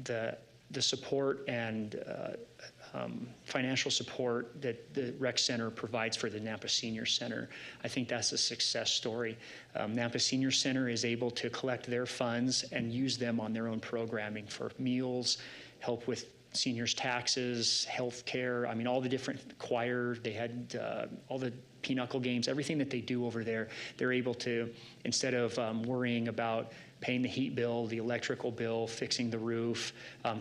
Speaker 5: the support and financial support that the rec center provides for the Nampa Senior Center. I think that's a success story. Nampa Senior Center is able to collect their funds and use them on their own programming for meals, help with seniors' taxes, health care. I mean, all the different choir, they had all the pinochle games, everything that they do over there, they're able to, instead of worrying about paying the heat bill, the electrical bill, fixing the roof,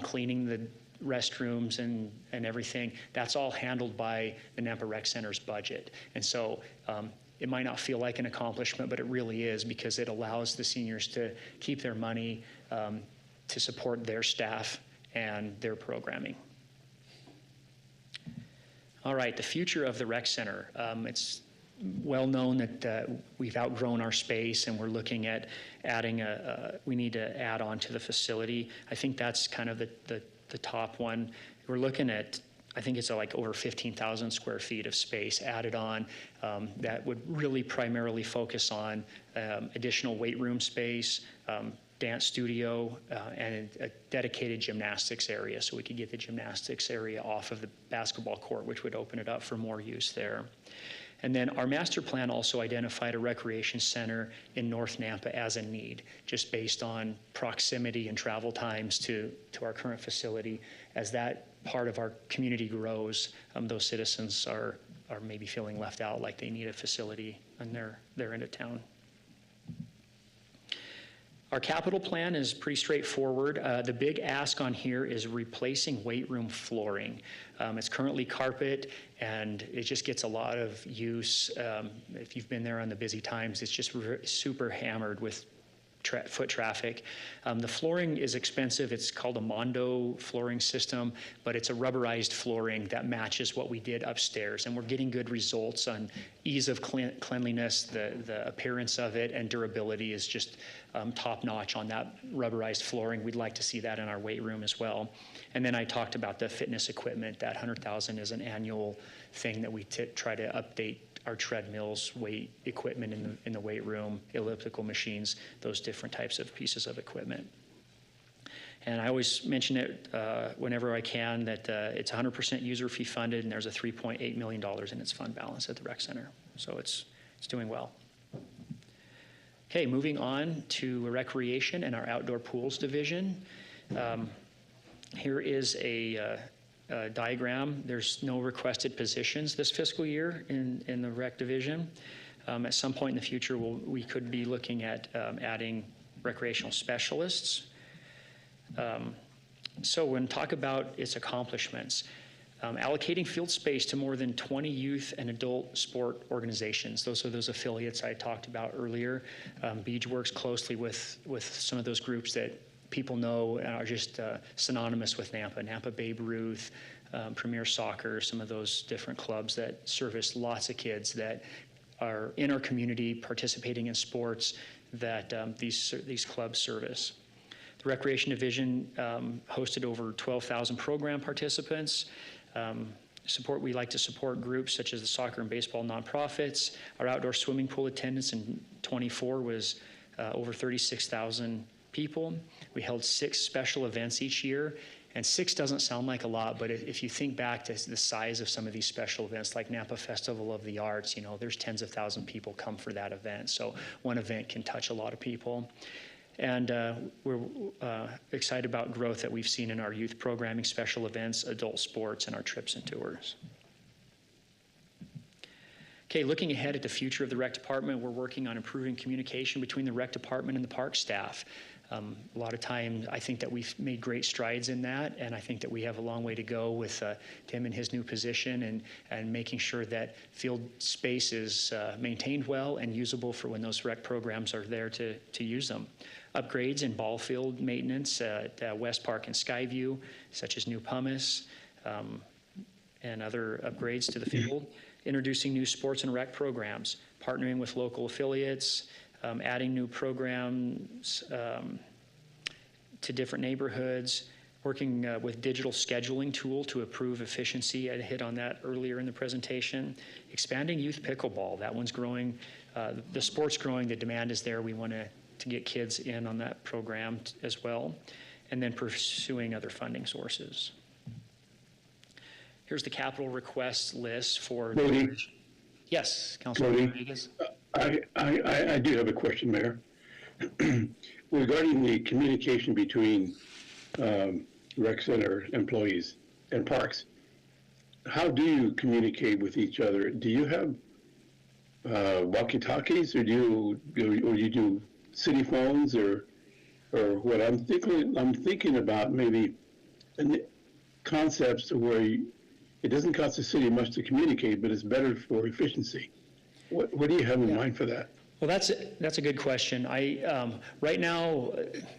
Speaker 5: cleaning the restrooms and everything, that's all handled by the Nampa Rec Center's budget. And so it might not feel like an accomplishment, but it really is, because it allows the seniors to keep their money to support their staff and their programming. All right, the future of the rec center. It's well known that we've outgrown our space and we're looking at adding we need to add on to the facility. I think that's kind of the top one. We're looking at, I think it's like over 15,000 square feet of space added on that would really primarily focus on additional weight room space, dance studio, and a dedicated gymnastics area, so we could get the gymnastics area off of the basketball court, which would open it up for more use there. And then our master plan also identified a recreation center in North Nampa as a need, just based on proximity and travel times to our current facility. As that part of our community grows, those citizens are maybe feeling left out, like they need a facility in their end of town. Our capital plan is pretty straightforward. The big ask on here is replacing weight room flooring. It's currently carpet, and it just gets a lot of use. If you've been there on the busy times, it's just super hammered with foot traffic. The flooring is expensive. It's called a Mondo flooring system, but it's a rubberized flooring that matches what we did upstairs, and we're getting good results on ease of cleanliness. The appearance of it and durability is just top notch on that rubberized flooring. We'd like to see that in our weight room as well. And then I talked about the fitness equipment. That $100,000 is an annual thing that we try to update our treadmills, weight equipment in the weight room, elliptical machines, those different types of pieces of equipment. And I always mention it whenever I can that it's 100% user fee funded, and there's a $3.8 million in its fund balance at the rec center. So it's doing well. Okay, moving on to recreation and our outdoor pools division. Here is a diagram. There's no requested positions this fiscal year in the rec division. At some point in the future, we could be looking at adding recreational specialists. So when talk about its accomplishments, allocating field space to more than 20 youth and adult sport organizations. Those are those affiliates I talked about earlier. Beach works closely with some of those groups that people know and are just synonymous with Nampa. Nampa Babe Ruth, Premier Soccer, some of those different clubs that service lots of kids that are in our community participating in sports that these clubs service. The Recreation Division hosted over 12,000 program participants. We like to support groups such as the soccer and baseball nonprofits. Our outdoor swimming pool attendance in '24 was over 36,000 people. We held 6 special events each year. And 6 doesn't sound like a lot, but if you think back to the size of some of these special events, like Napa Festival of the Arts, there's tens of thousands of people come for that event. So one event can touch a lot of people. And we're excited about growth that we've seen in our youth programming, special events, adult sports, and our trips and tours. Okay, looking ahead at the future of the rec department, we're working on improving communication between the rec department and the park staff. A lot of time, I think that we've made great strides in that, and I think that we have a long way to go with Tim in his new position and making sure that field space is maintained well and usable for when those rec programs are there to use them. Upgrades in ball field maintenance at West Park and Skyview, such as new pumice and other upgrades to the field. Introducing new sports and rec programs, partnering with local affiliates, adding new programs to different neighborhoods, working with digital scheduling tool to improve efficiency. I hit on that earlier in the presentation. Expanding youth pickleball, that one's growing. The sport's growing, the demand is there. We want to get kids in on that program as well. And then pursuing other funding sources. Here's the capital request list for.
Speaker 3: Modi.
Speaker 5: Yes, Councilman
Speaker 3: Modi.
Speaker 5: Rodriguez.
Speaker 3: I do have a question, Mayor. Regarding the communication between rec center employees and parks, how do you communicate with each other? Do you have walkie-talkies, or do you do city phones, or what? I'm thinking about maybe concepts where it doesn't cost the city much to communicate, but it's better for efficiency. What do you have in mind for that?
Speaker 5: Well, that's a good question. Right now,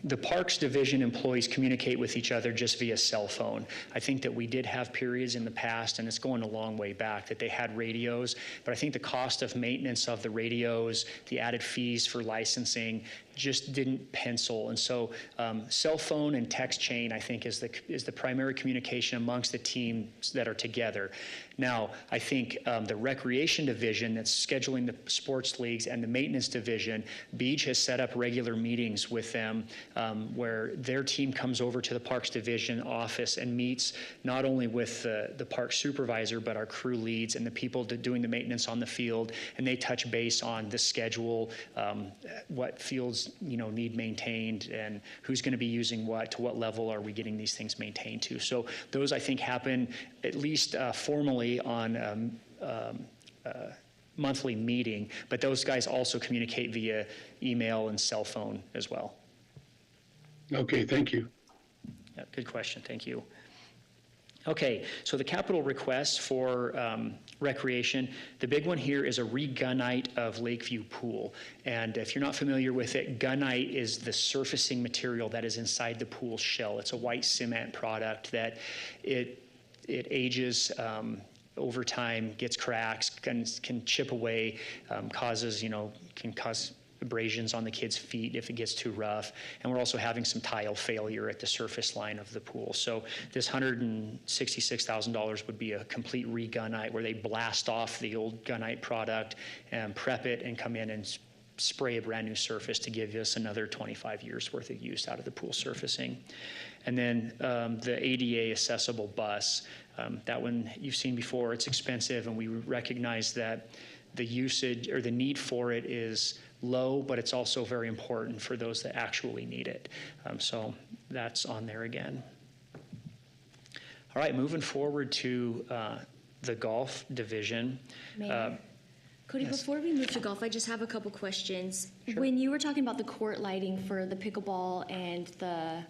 Speaker 5: the Parks Division employees communicate with each other just via cell phone. I think that we did have periods in the past, and it's going a long way back, that they had radios, but I think the cost of maintenance of the radios, the added fees for licensing, just didn't pencil. And so cell phone and text chain, I think, is the primary communication amongst the teams that are together. Now, I think the Recreation Division that's scheduling the sports leagues and the Maintenance Division, Beach has set up regular meetings with them where their team comes over to the Parks Division office and meets not only with the park supervisor, but our crew leads and the people doing the maintenance on the field, and they touch base on the schedule, what fields need maintained, and who's going to be using what, to what level are we getting these things maintained to. So those, I think, happen at least formally on monthly meeting, but those guys also communicate via email and cell phone as well.
Speaker 3: Okay, thank you.
Speaker 5: Yeah, good question, thank you. Okay, so the capital request for recreation, the big one here is a re-gunite of Lakeview Pool. And if you're not familiar with it, gunite is the surfacing material that is inside the pool shell. It's a white cement product that it ages over time, gets cracks, can chip away, can cause abrasions on the kids' feet if it gets too rough. And we're also having some tile failure at the surface line of the pool. So this $166,000 would be a complete re-gunite where they blast off the old gunite product and prep it and come in and spray a brand new surface to give us another 25 years worth of use out of the pool surfacing. And then the ADA accessible bus, that one you've seen before. It's expensive, and we recognize that the usage or the need for it is low, but it's also very important for those that actually need it. So that's on there again. All right, moving forward to the golf division.
Speaker 6: Mayor, Cody,
Speaker 5: yes.
Speaker 6: before we move to golf, I just have a couple questions.
Speaker 5: Sure.
Speaker 6: When you were talking about the court lighting for the pickleball and the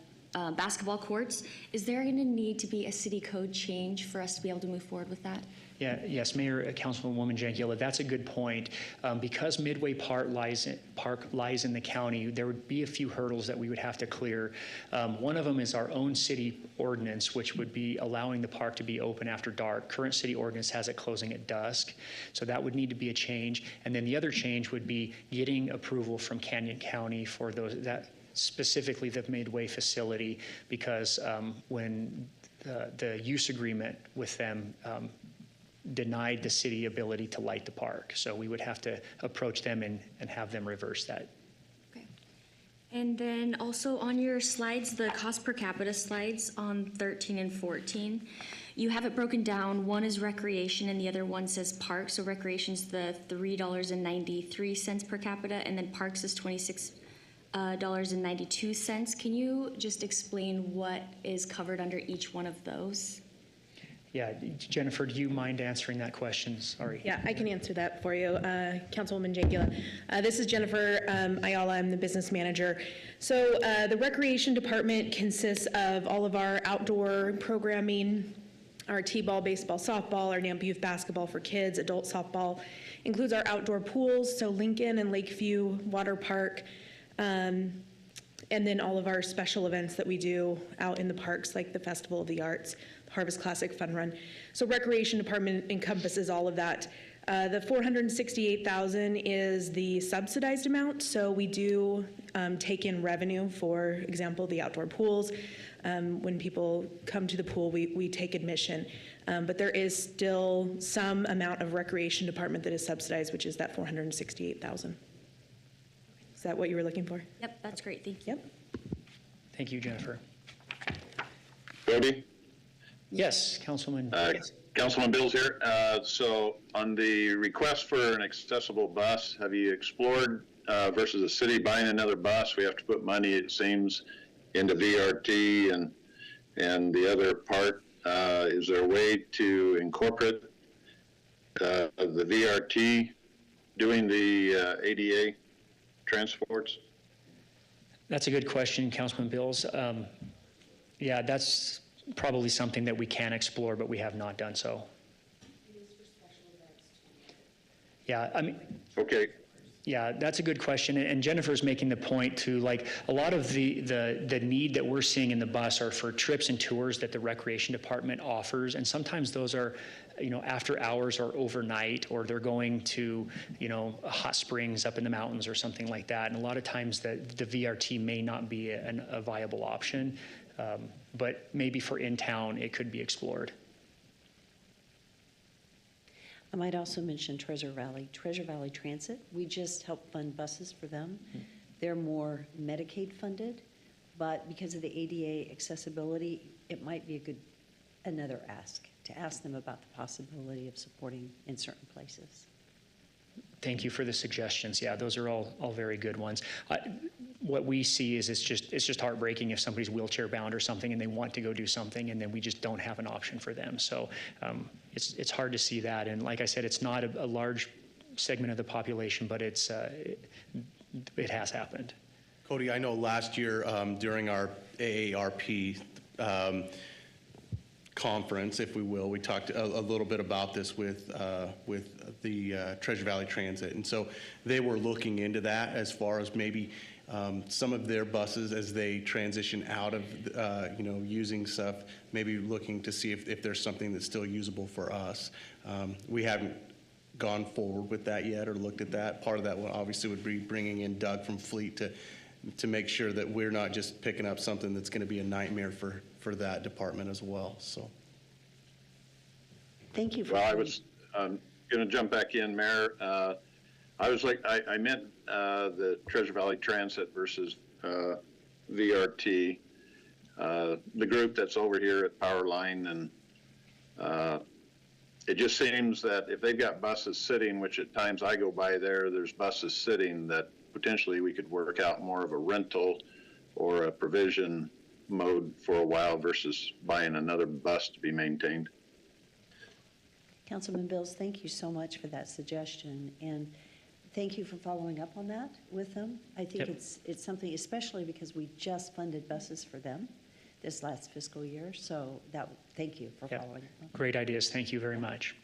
Speaker 6: basketball courts, is there going to need to be a city code change for us to be able to move forward with that?
Speaker 5: Yes, Mayor, Councilwoman Jankila, that's a good point. Because Midway Park lies in the county, there would be a few hurdles that we would have to clear. One of them is our own city ordinance, which would be allowing the park to be open after dark. Current city ordinance has it closing at dusk, so that would need to be a change. And then the other change would be getting approval from Canyon County for specifically the Midway facility, because when the use agreement with them denied the city ability to light the park. So we would have to approach them and have them reverse that.
Speaker 6: Okay. And then also on your slides, the cost per capita slides on 13 and 14, you have it broken down. One is recreation and the other one says parks. So recreation's the $3.93 per capita, and then parks is $26.92. Can you just explain what is covered under each one of those?
Speaker 5: Yeah, Jennifer, do you mind answering that question? Sorry.
Speaker 7: Yeah, I can answer that for you, Councilwoman Jankula. This is Jennifer Ayala. I'm the business manager. So the Recreation Department consists of all of our outdoor programming, our T-ball, baseball, softball, our NAMP youth basketball for kids, adult softball, includes our outdoor pools, so Lincoln and Lakeview Water Park, and then all of our special events that we do out in the parks, like the Festival of the Arts, Harvest Classic Fun Run. So Recreation Department encompasses all of that. The $468,000 is the subsidized amount. So we do take in revenue, for example, the outdoor pools. When people come to the pool, we take admission. But there is still some amount of Recreation Department that is subsidized, which is that $468,000. Is that what you were looking for?
Speaker 6: Yep, that's great. Thank you.
Speaker 7: Yep.
Speaker 5: Thank you, Jennifer.
Speaker 8: Cody?
Speaker 5: Yes, Councilman.
Speaker 8: Councilman Bills here. So on the request for an accessible bus, have you explored versus the city buying another bus? We have to put money, it seems, into VRT and the other part. Is there a way to incorporate the VRT doing the ADA transports?
Speaker 5: That's a good question, Councilman Bills. Yeah, that's probably something that we can explore, but we have not done so. Yeah, I mean,
Speaker 8: Okay.
Speaker 5: yeah, that's a good question. And Jennifer's making the point to, like, a lot of the need that we're seeing in the bus are for trips and tours that the Recreation Department offers. And sometimes those are, after hours or overnight, or they're going to, hot springs up in the mountains or something like that. And a lot of times the VRT may not be a viable option, but maybe for in town, it could be explored.
Speaker 4: I might also mention Treasure Valley Transit. We just help fund buses for them. They're more Medicaid funded, but because of the ADA accessibility, it might be another ask to ask them about the possibility of supporting in certain places.
Speaker 5: Thank you for the suggestions. Yeah, those are all very good ones. What we see is it's just heartbreaking if somebody's wheelchair bound or something and they want to go do something and then we just don't have an option for them. So it's hard to see that. And like I said, it's not a large segment of the population, but it has happened.
Speaker 9: Cody, I know last year during our AARP conference, if we will, we talked a little bit about this with the Treasure Valley Transit. And so they were looking into that as far as maybe some of their buses as they transition out of, using stuff, maybe looking to see if there's something that's still usable for us. We haven't gone forward with that yet or looked at that. Part of that obviously would be bringing in Doug from Fleet to make sure that we're not just picking up something that's going to be a nightmare for that department as well. So,
Speaker 4: Thank you.
Speaker 8: Well, I was going to jump back in, Mayor. I meant the Treasure Valley Transit versus VRT. The group that's over here at Powerline, and it just seems that if they've got buses sitting, which at times I go by there's buses sitting, that potentially we could work out more of a rental or a provision mode for a while versus buying another bus to be maintained.
Speaker 4: Councilman Bills, thank you so much for that suggestion, and thank you for following up on that with them. I think
Speaker 5: Yep.
Speaker 4: it's something, especially because we just funded buses for them this last fiscal year, so thank you for
Speaker 5: Yep.
Speaker 4: following up.
Speaker 5: Great ideas. Thank you very much.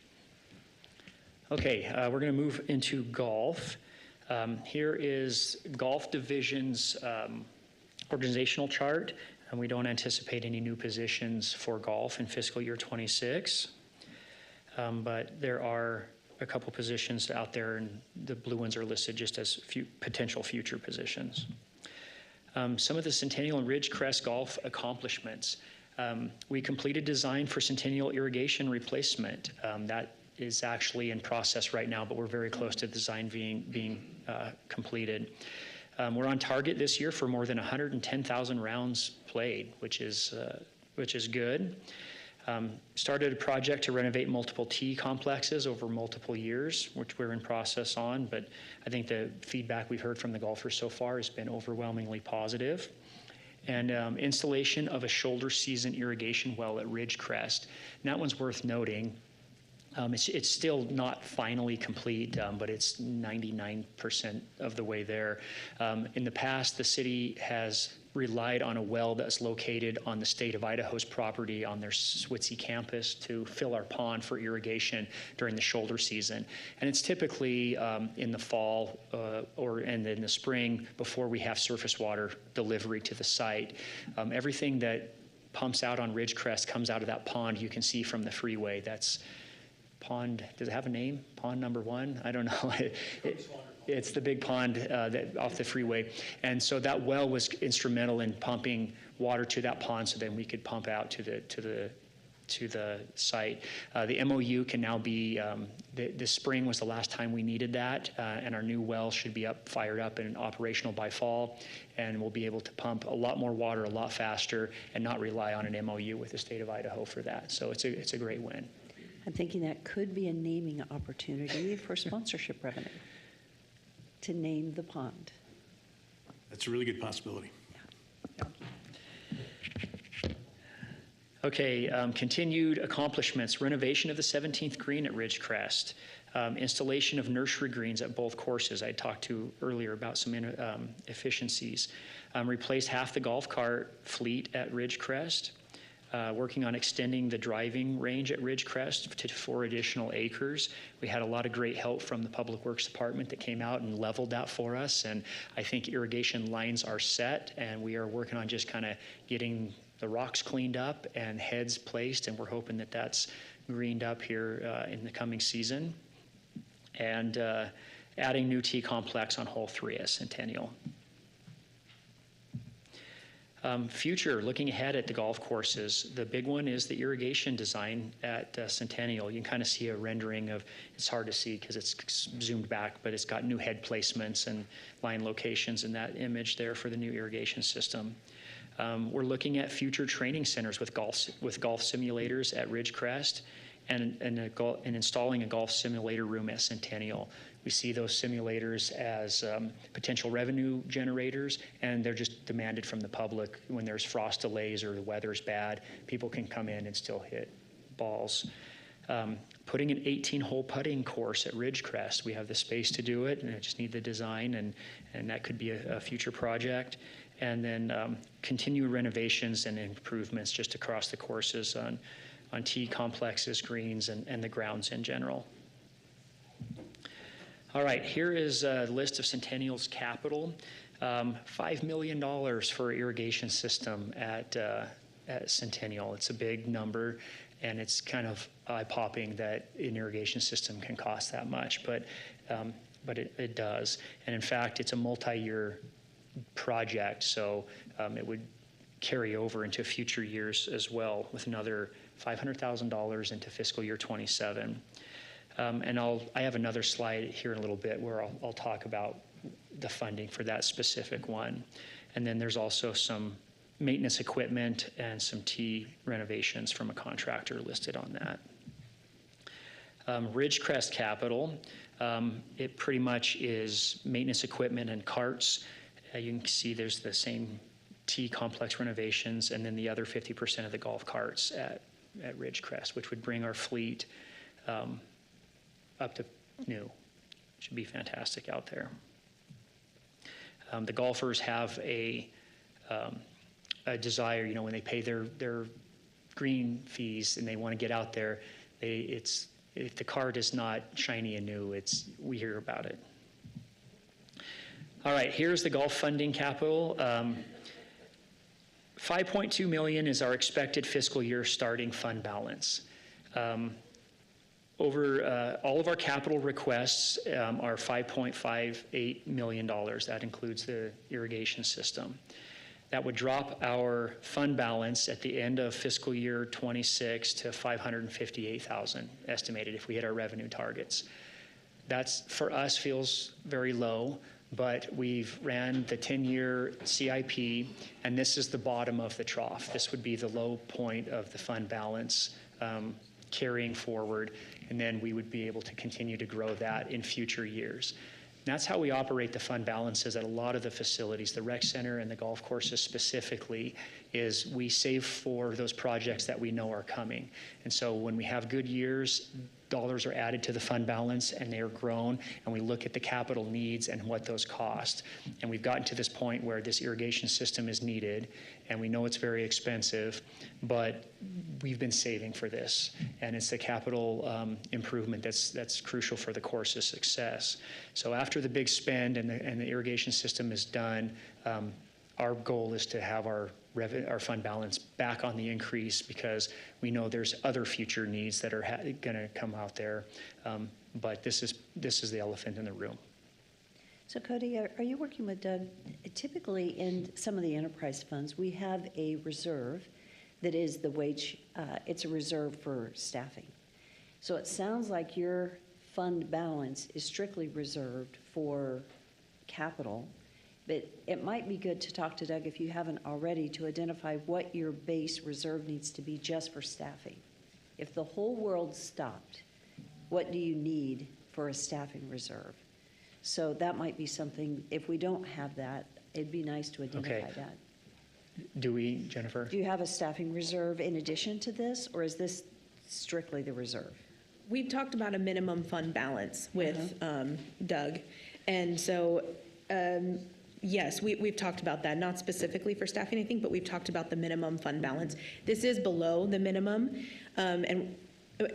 Speaker 5: Okay, we're going to move into golf. Here is Golf Division's organizational chart, and we don't anticipate any new positions for golf in fiscal year 26. But there are a couple positions out there, and the blue ones are listed just as potential future positions. Some of the Centennial and Ridgecrest golf accomplishments. We completed design for Centennial irrigation replacement. That is actually in process right now, but we're very close to design being completed. We're on target this year for more than 110,000 rounds played, which is good. Started a project to renovate multiple tee complexes over multiple years, which we're in process on, but I think the feedback we've heard from the golfers so far has been overwhelmingly positive. And installation of a shoulder season irrigation well at Ridgecrest. And that one's worth noting. It's still not finally complete, but it's 99% of the way there. In the past, the city has relied on a well that's located on the state of Idaho's property on their Switzy campus to fill our pond for irrigation during the shoulder season. And it's typically in the fall and in the spring before we have surface water delivery to the site. Everything that pumps out on Ridgecrest comes out of that pond you can see from the freeway. That's pond, does it have a name? Pond number 1? I don't know. It's the big pond off the freeway. And so that well was instrumental in pumping water to that pond so then we could pump out to the site. The MOU can now be, this spring was the last time we needed that, and our new well should be fired up and operational by fall, and we'll be able to pump a lot more water a lot faster and not rely on an MOU with the state of Idaho for that. So it's a great win.
Speaker 4: I'm thinking that could be a naming opportunity for sponsorship revenue, to name the pond.
Speaker 10: That's a really good possibility.
Speaker 5: Okay, continued accomplishments, renovation of the 17th green at Ridgecrest, installation of nursery greens at both courses. I talked to earlier about some efficiencies. Replaced half the golf cart fleet at Ridgecrest. Working on extending the driving range at Ridgecrest to 4 additional acres. We had a lot of great help from the Public Works Department that came out and leveled that for us, and I think irrigation lines are set, and we are working on just kind of getting the rocks cleaned up and heads placed, and we're hoping that that's greened up here in the coming season. And adding new tee complex on hole 3 at Centennial. Future, looking ahead at the golf courses, the big one is the irrigation design at Centennial. You can kind of see a rendering of, it's hard to see because it's zoomed back, but it's got new head placements and line locations in that image there for the new irrigation system. We're looking at future training centers with golf simulators at Ridgecrest and installing a golf simulator room at Centennial. We see those simulators as potential revenue generators, and they're just demanded from the public when there's frost delays or the weather's bad. People can come in and still hit balls. Putting an 18-hole putting course at Ridgecrest. We have the space to do it, and I just need the design, and that could be a future project. And then continued renovations and improvements just across the courses on tee complexes, greens, and the grounds in general. All right, here is a list of Centennial's capital. $5 million for irrigation system at Centennial. It's a big number, and it's kind of eye-popping that an irrigation system can cost that much, but it does. And in fact, it's a multi-year project, so it would carry over into future years as well with another $500,000 into fiscal year 27. And I have another slide here in a little bit where I'll talk about the funding for that specific one. And then there's also some maintenance equipment and some tee renovations from a contractor listed on that. Ridgecrest capital, it pretty much is maintenance equipment and carts. You can see there's the same tee complex renovations and then the other 50% of the golf carts at Ridgecrest, which would bring our fleet up to new. Should be fantastic out there. The golfers have a desire, when they pay their green fees and they want to get out there, if the cart is not shiny and new, we hear about it. All right, here's the golf funding capital. $5.2 million is our expected fiscal year starting fund balance. Over all of our capital requests are $5.58 million. That includes the irrigation system. That would drop our fund balance at the end of fiscal year 26 to $558,000 estimated if we hit our revenue targets. That's, for us, feels very low, but we've ran the 10-year CIP, and this is the bottom of the trough. This would be the low point of the fund balance carrying forward, and then we would be able to continue to grow that in future years. And that's how we operate the fund balances at a lot of the facilities, the rec center and the golf courses specifically, is we save for those projects that we know are coming. And so when we have good years, dollars are added to the fund balance and they are grown, and we look at the capital needs and what those cost. And we've gotten to this point where this irrigation system is needed, and we know it's very expensive, but we've been saving for this. And it's the capital improvement that's crucial for the course's success. So after the big spend and the irrigation system is done, our goal is to have our fund balance back on the increase, because we know there's other future needs that are going to come out there. But this is the elephant in the room.
Speaker 4: So Cody, are you working with Doug? Typically in some of the enterprise funds, we have a reserve that is the wage, it's a reserve for staffing. So it sounds like your fund balance is strictly reserved for capital, but it might be good to talk to Doug, if you haven't already, to identify what your base reserve needs to be just for staffing. If the whole world stopped, what do you need for a staffing reserve? So that might be something, if we don't have that, it'd be nice to identify that.
Speaker 5: Do we, Jennifer?
Speaker 4: Do you have a staffing reserve in addition to this, or is this strictly the reserve?
Speaker 7: We've talked about a minimum fund balance with Doug. And so, yes, we've talked about that, not specifically for staffing, I think, but we've talked about the minimum fund balance. This is below the minimum,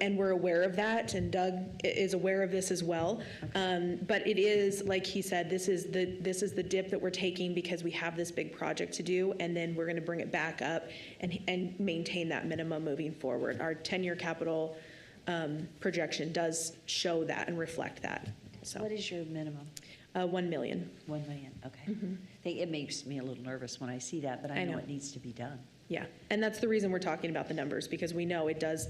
Speaker 7: and we're aware of that, and Doug is aware of this as well. But it is, like he said, this is the dip that we're taking because we have this big project to do, and then we're going to bring it back up and maintain that minimum moving forward. Our 10-year capital projection does show that and reflect that. So
Speaker 4: What is your minimum?
Speaker 7: 1 million.
Speaker 4: 1 million, okay. It makes me a little nervous when I see that, but I know it needs to be done.
Speaker 7: Yeah, and that's the reason we're talking about the numbers, because we know it does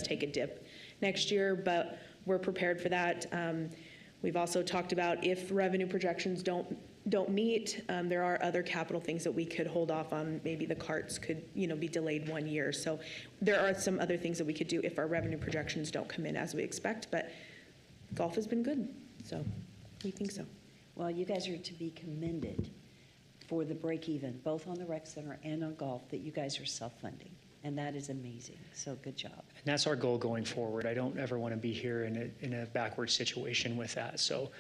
Speaker 7: take a dip next year, but we're prepared for that. We've also talked about if revenue projections don't meet, there are other capital things that we could hold off on. Maybe the carts could, be delayed 1 year. So there are some other things that we could do if our revenue projections don't come in as we expect, but golf has been good, so we think so.
Speaker 4: Well, you guys are to be commended for the break even, both on the rec center and on golf, that you guys are self-funding. And that is amazing. So good job.
Speaker 5: And that's our goal going forward. I don't ever want to be here in a backward situation with that. So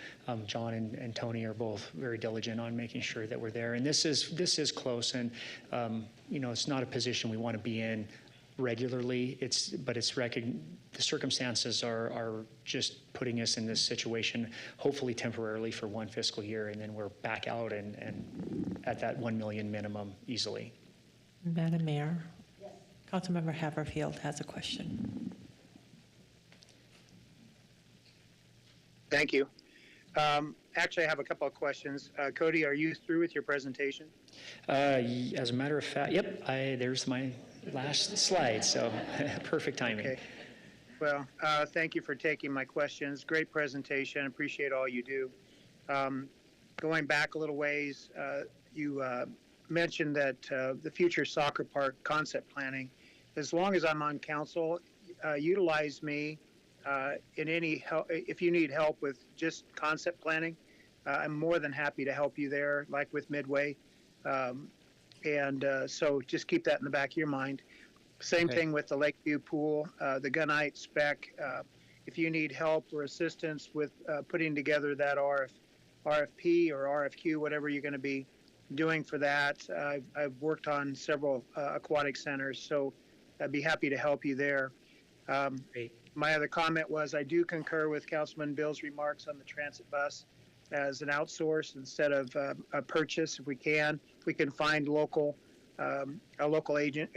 Speaker 5: John and Tony are both very diligent on making sure that we're there. And this is close. And, it's not a position we want to be in regularly. The circumstances are just putting us in this situation, hopefully temporarily for one fiscal year, and then we're back out and at that 1 million minimum easily.
Speaker 2: Madam Mayor? Yes. Councilmember Haverfield has a question.
Speaker 11: Thank you. Actually, I have a couple of questions. Cody, are you through with your presentation?
Speaker 5: As a matter of fact, yep, there's my last slide, so perfect timing.
Speaker 11: Okay. Well, thank you for taking my questions. Great presentation. Appreciate all you do. Going back a little ways, you mentioned that the future soccer park concept planning, as long as I'm on council, utilize me in any help. If you need help with just concept planning, I'm more than happy to help you there, like with Midway. So just keep that in the back of your mind. Same thing with the Lakeview pool, the Gunite spec. If you need help or assistance with putting together that RFP or RFQ, whatever you're going to be doing for that, I've worked on several aquatic centers, so I'd be happy to help you there. My other comment was I do concur with Councilman Bill's remarks on the transit bus as an outsource instead of a purchase. If we can find a local agent.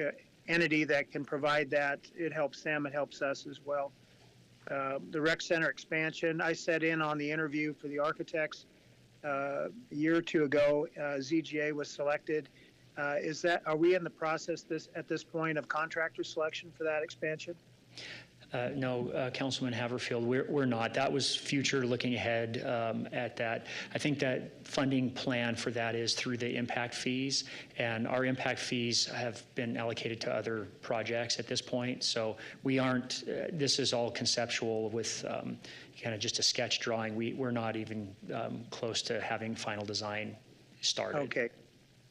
Speaker 11: Entity that can provide that, it helps them, it helps us as well. The rec center expansion, I sat in on the interview for the architects a year or two ago. ZGA was selected. Are we in the process at this point of contractor selection for that expansion?
Speaker 5: No, Councilman Haverfield, we're not. That was future looking ahead at that. I think that funding plan for that is through the impact fees, and our impact fees have been allocated to other projects at this point. So we aren't, this is all conceptual with kind of just a sketch drawing. We're not even close to having final design started.
Speaker 11: Okay.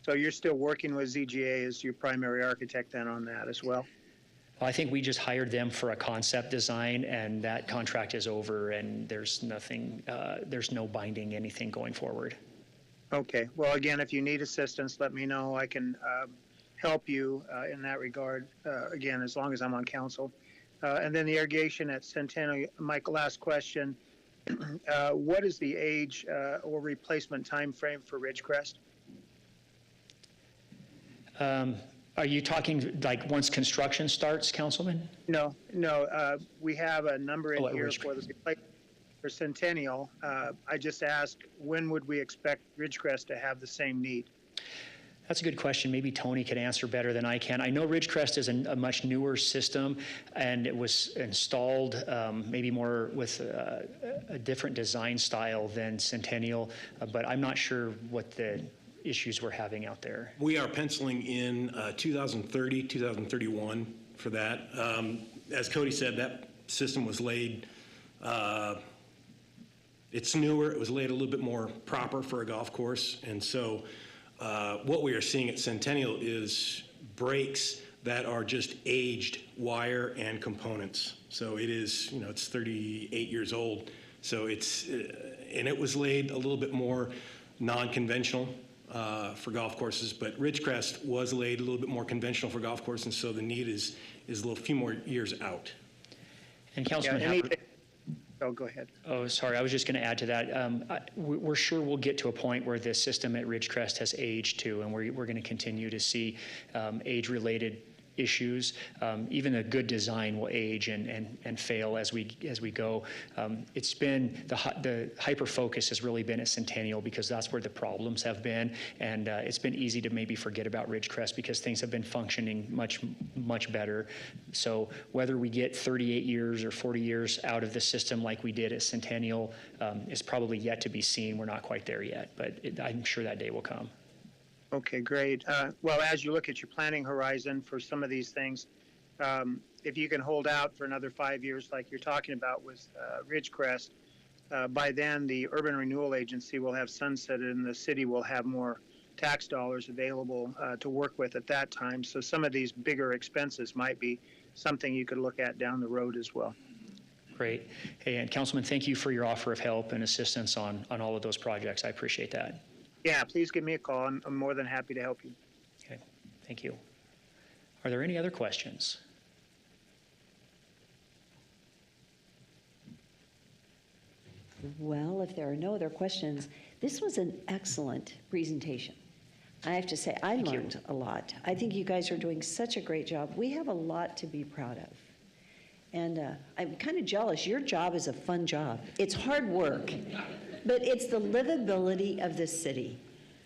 Speaker 11: So you're still working with ZGA as your primary architect then on that as well?
Speaker 5: I think we just hired them for a concept design, and that contract is over, and there's nothing, there's no binding anything going forward.
Speaker 11: Okay. Well, again, if you need assistance, let me know. I can help you in that regard, again, as long as I'm on council. And then the irrigation at Centennial, Mike, last question. What is the age or replacement time frame for Ridgecrest?
Speaker 5: Are you talking like once construction starts, Councilman?
Speaker 11: No. We have a number in here for the replacement for Centennial. I just asked, when would we expect Ridgecrest to have the same need?
Speaker 5: That's a good question. Maybe Tony could answer better than I can. I know Ridgecrest is a much newer system, and it was installed maybe more with a different design style than Centennial, but I'm not sure what the issues we're having out there.
Speaker 10: We are penciling in 2030, 2031 for that. As Cody said, that system was laid, it's newer, it was laid a little bit more proper for a golf course. And so what we are seeing at Centennial is breaks that are just aged wire and components. So it is, it's 38 years old. So it's, and it was laid a little bit more non-conventional for golf courses, but Ridgecrest was laid a little bit more conventional for golf courses, and so the need is a few more years out.
Speaker 5: And Councilman
Speaker 11: Oh, go ahead.
Speaker 5: Oh, sorry, I was just going to add to that. We're sure we'll get to a point where the system at Ridgecrest has aged too, and we're going to continue to see age-related issues. Even a good design will age and fail as we go. It's been the hyper focus has really been at Centennial because that's where the problems have been, and it's been easy to maybe forget about Ridgecrest because things have been functioning much better. So whether we get 38 years or 40 years out of the system like we did at Centennial is probably yet to be seen. We're not quite there yet, but I'm sure that day will come.
Speaker 11: Okay, great. Well, as you look at your planning horizon for some of these things, if you can hold out for another 5 years like you're talking about with Ridgecrest, by then the Urban Renewal Agency will have sunsetted and the city will have more tax dollars available to work with at that time. So some of these bigger expenses might be something you could look at down the road as well.
Speaker 5: Great. Hey, and Councilman, thank you for your offer of help and assistance on all of those projects. I appreciate that.
Speaker 11: Yeah, please give me a call. I'm more than happy to help you.
Speaker 5: Okay, thank you. Are there any other questions?
Speaker 1: Well, if there are no other questions, this was an excellent presentation. I have to say, I learned a lot. I think you guys are doing such a great job. We have a lot to be proud of. And I'm kind of jealous. Your job is a fun job. It's hard work, but it's the livability of this city,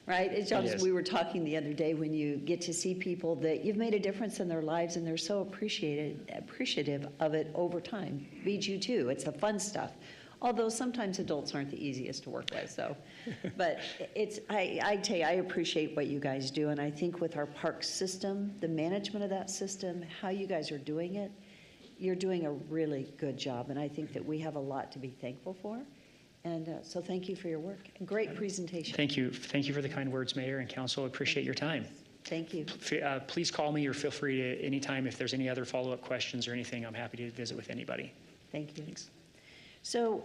Speaker 1: right? It's just, we were talking the other day when you get to see people that you've made a difference in their lives and they're so appreciative of it over time. BG too, it's the fun stuff. Although sometimes adults aren't the easiest to work with, so. But it's, I tell you, I appreciate what you guys do, and I think with our park system, the management of that system, how you guys are doing it, you're doing a really good job, and I think that we have a lot to be thankful for. And so thank you for your work. Great presentation.
Speaker 5: Thank you. Thank you for the kind words, Mayor and Council. Appreciate your time.
Speaker 1: Thank you.
Speaker 5: Please call me or feel free to anytime if there's any other follow-up questions or anything. I'm happy to visit with anybody.
Speaker 1: Thank you.
Speaker 5: Thanks.
Speaker 1: So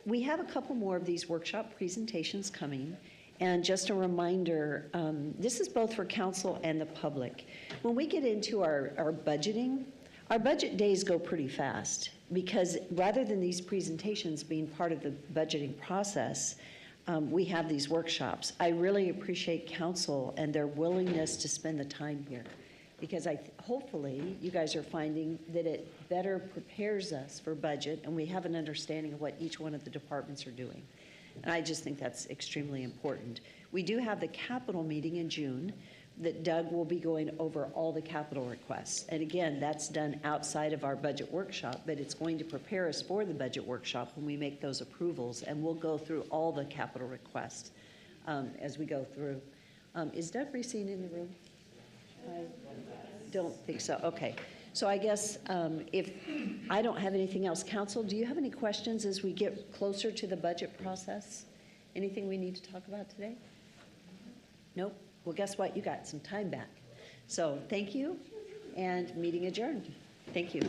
Speaker 1: we have a couple more of these workshop presentations coming. And just a reminder, this is both for council and the public. When we get into our budgeting, our budget days go pretty fast because rather than these presentations being part of the budgeting process, we have these workshops. I really appreciate council and their willingness to spend the time here.
Speaker 4: because hopefully you guys are finding that it better prepares us for budget and we have an understanding of what each one of the departments are doing. And I just think that's extremely important. We do have the capital meeting in June that Doug will be going over all the capital requests. And again, that's done outside of our budget workshop, but it's going to prepare us for the budget workshop when we make those approvals, and we'll go through all the capital requests as we go through. Is Doug Racine in the room? I don't think so. Okay. So I guess if I don't have anything else, Council, do you have any questions as we get closer to the budget process? Anything we need to talk about today? Nope. Well, guess what? You got some time back. So thank you, and meeting adjourned. Thank you.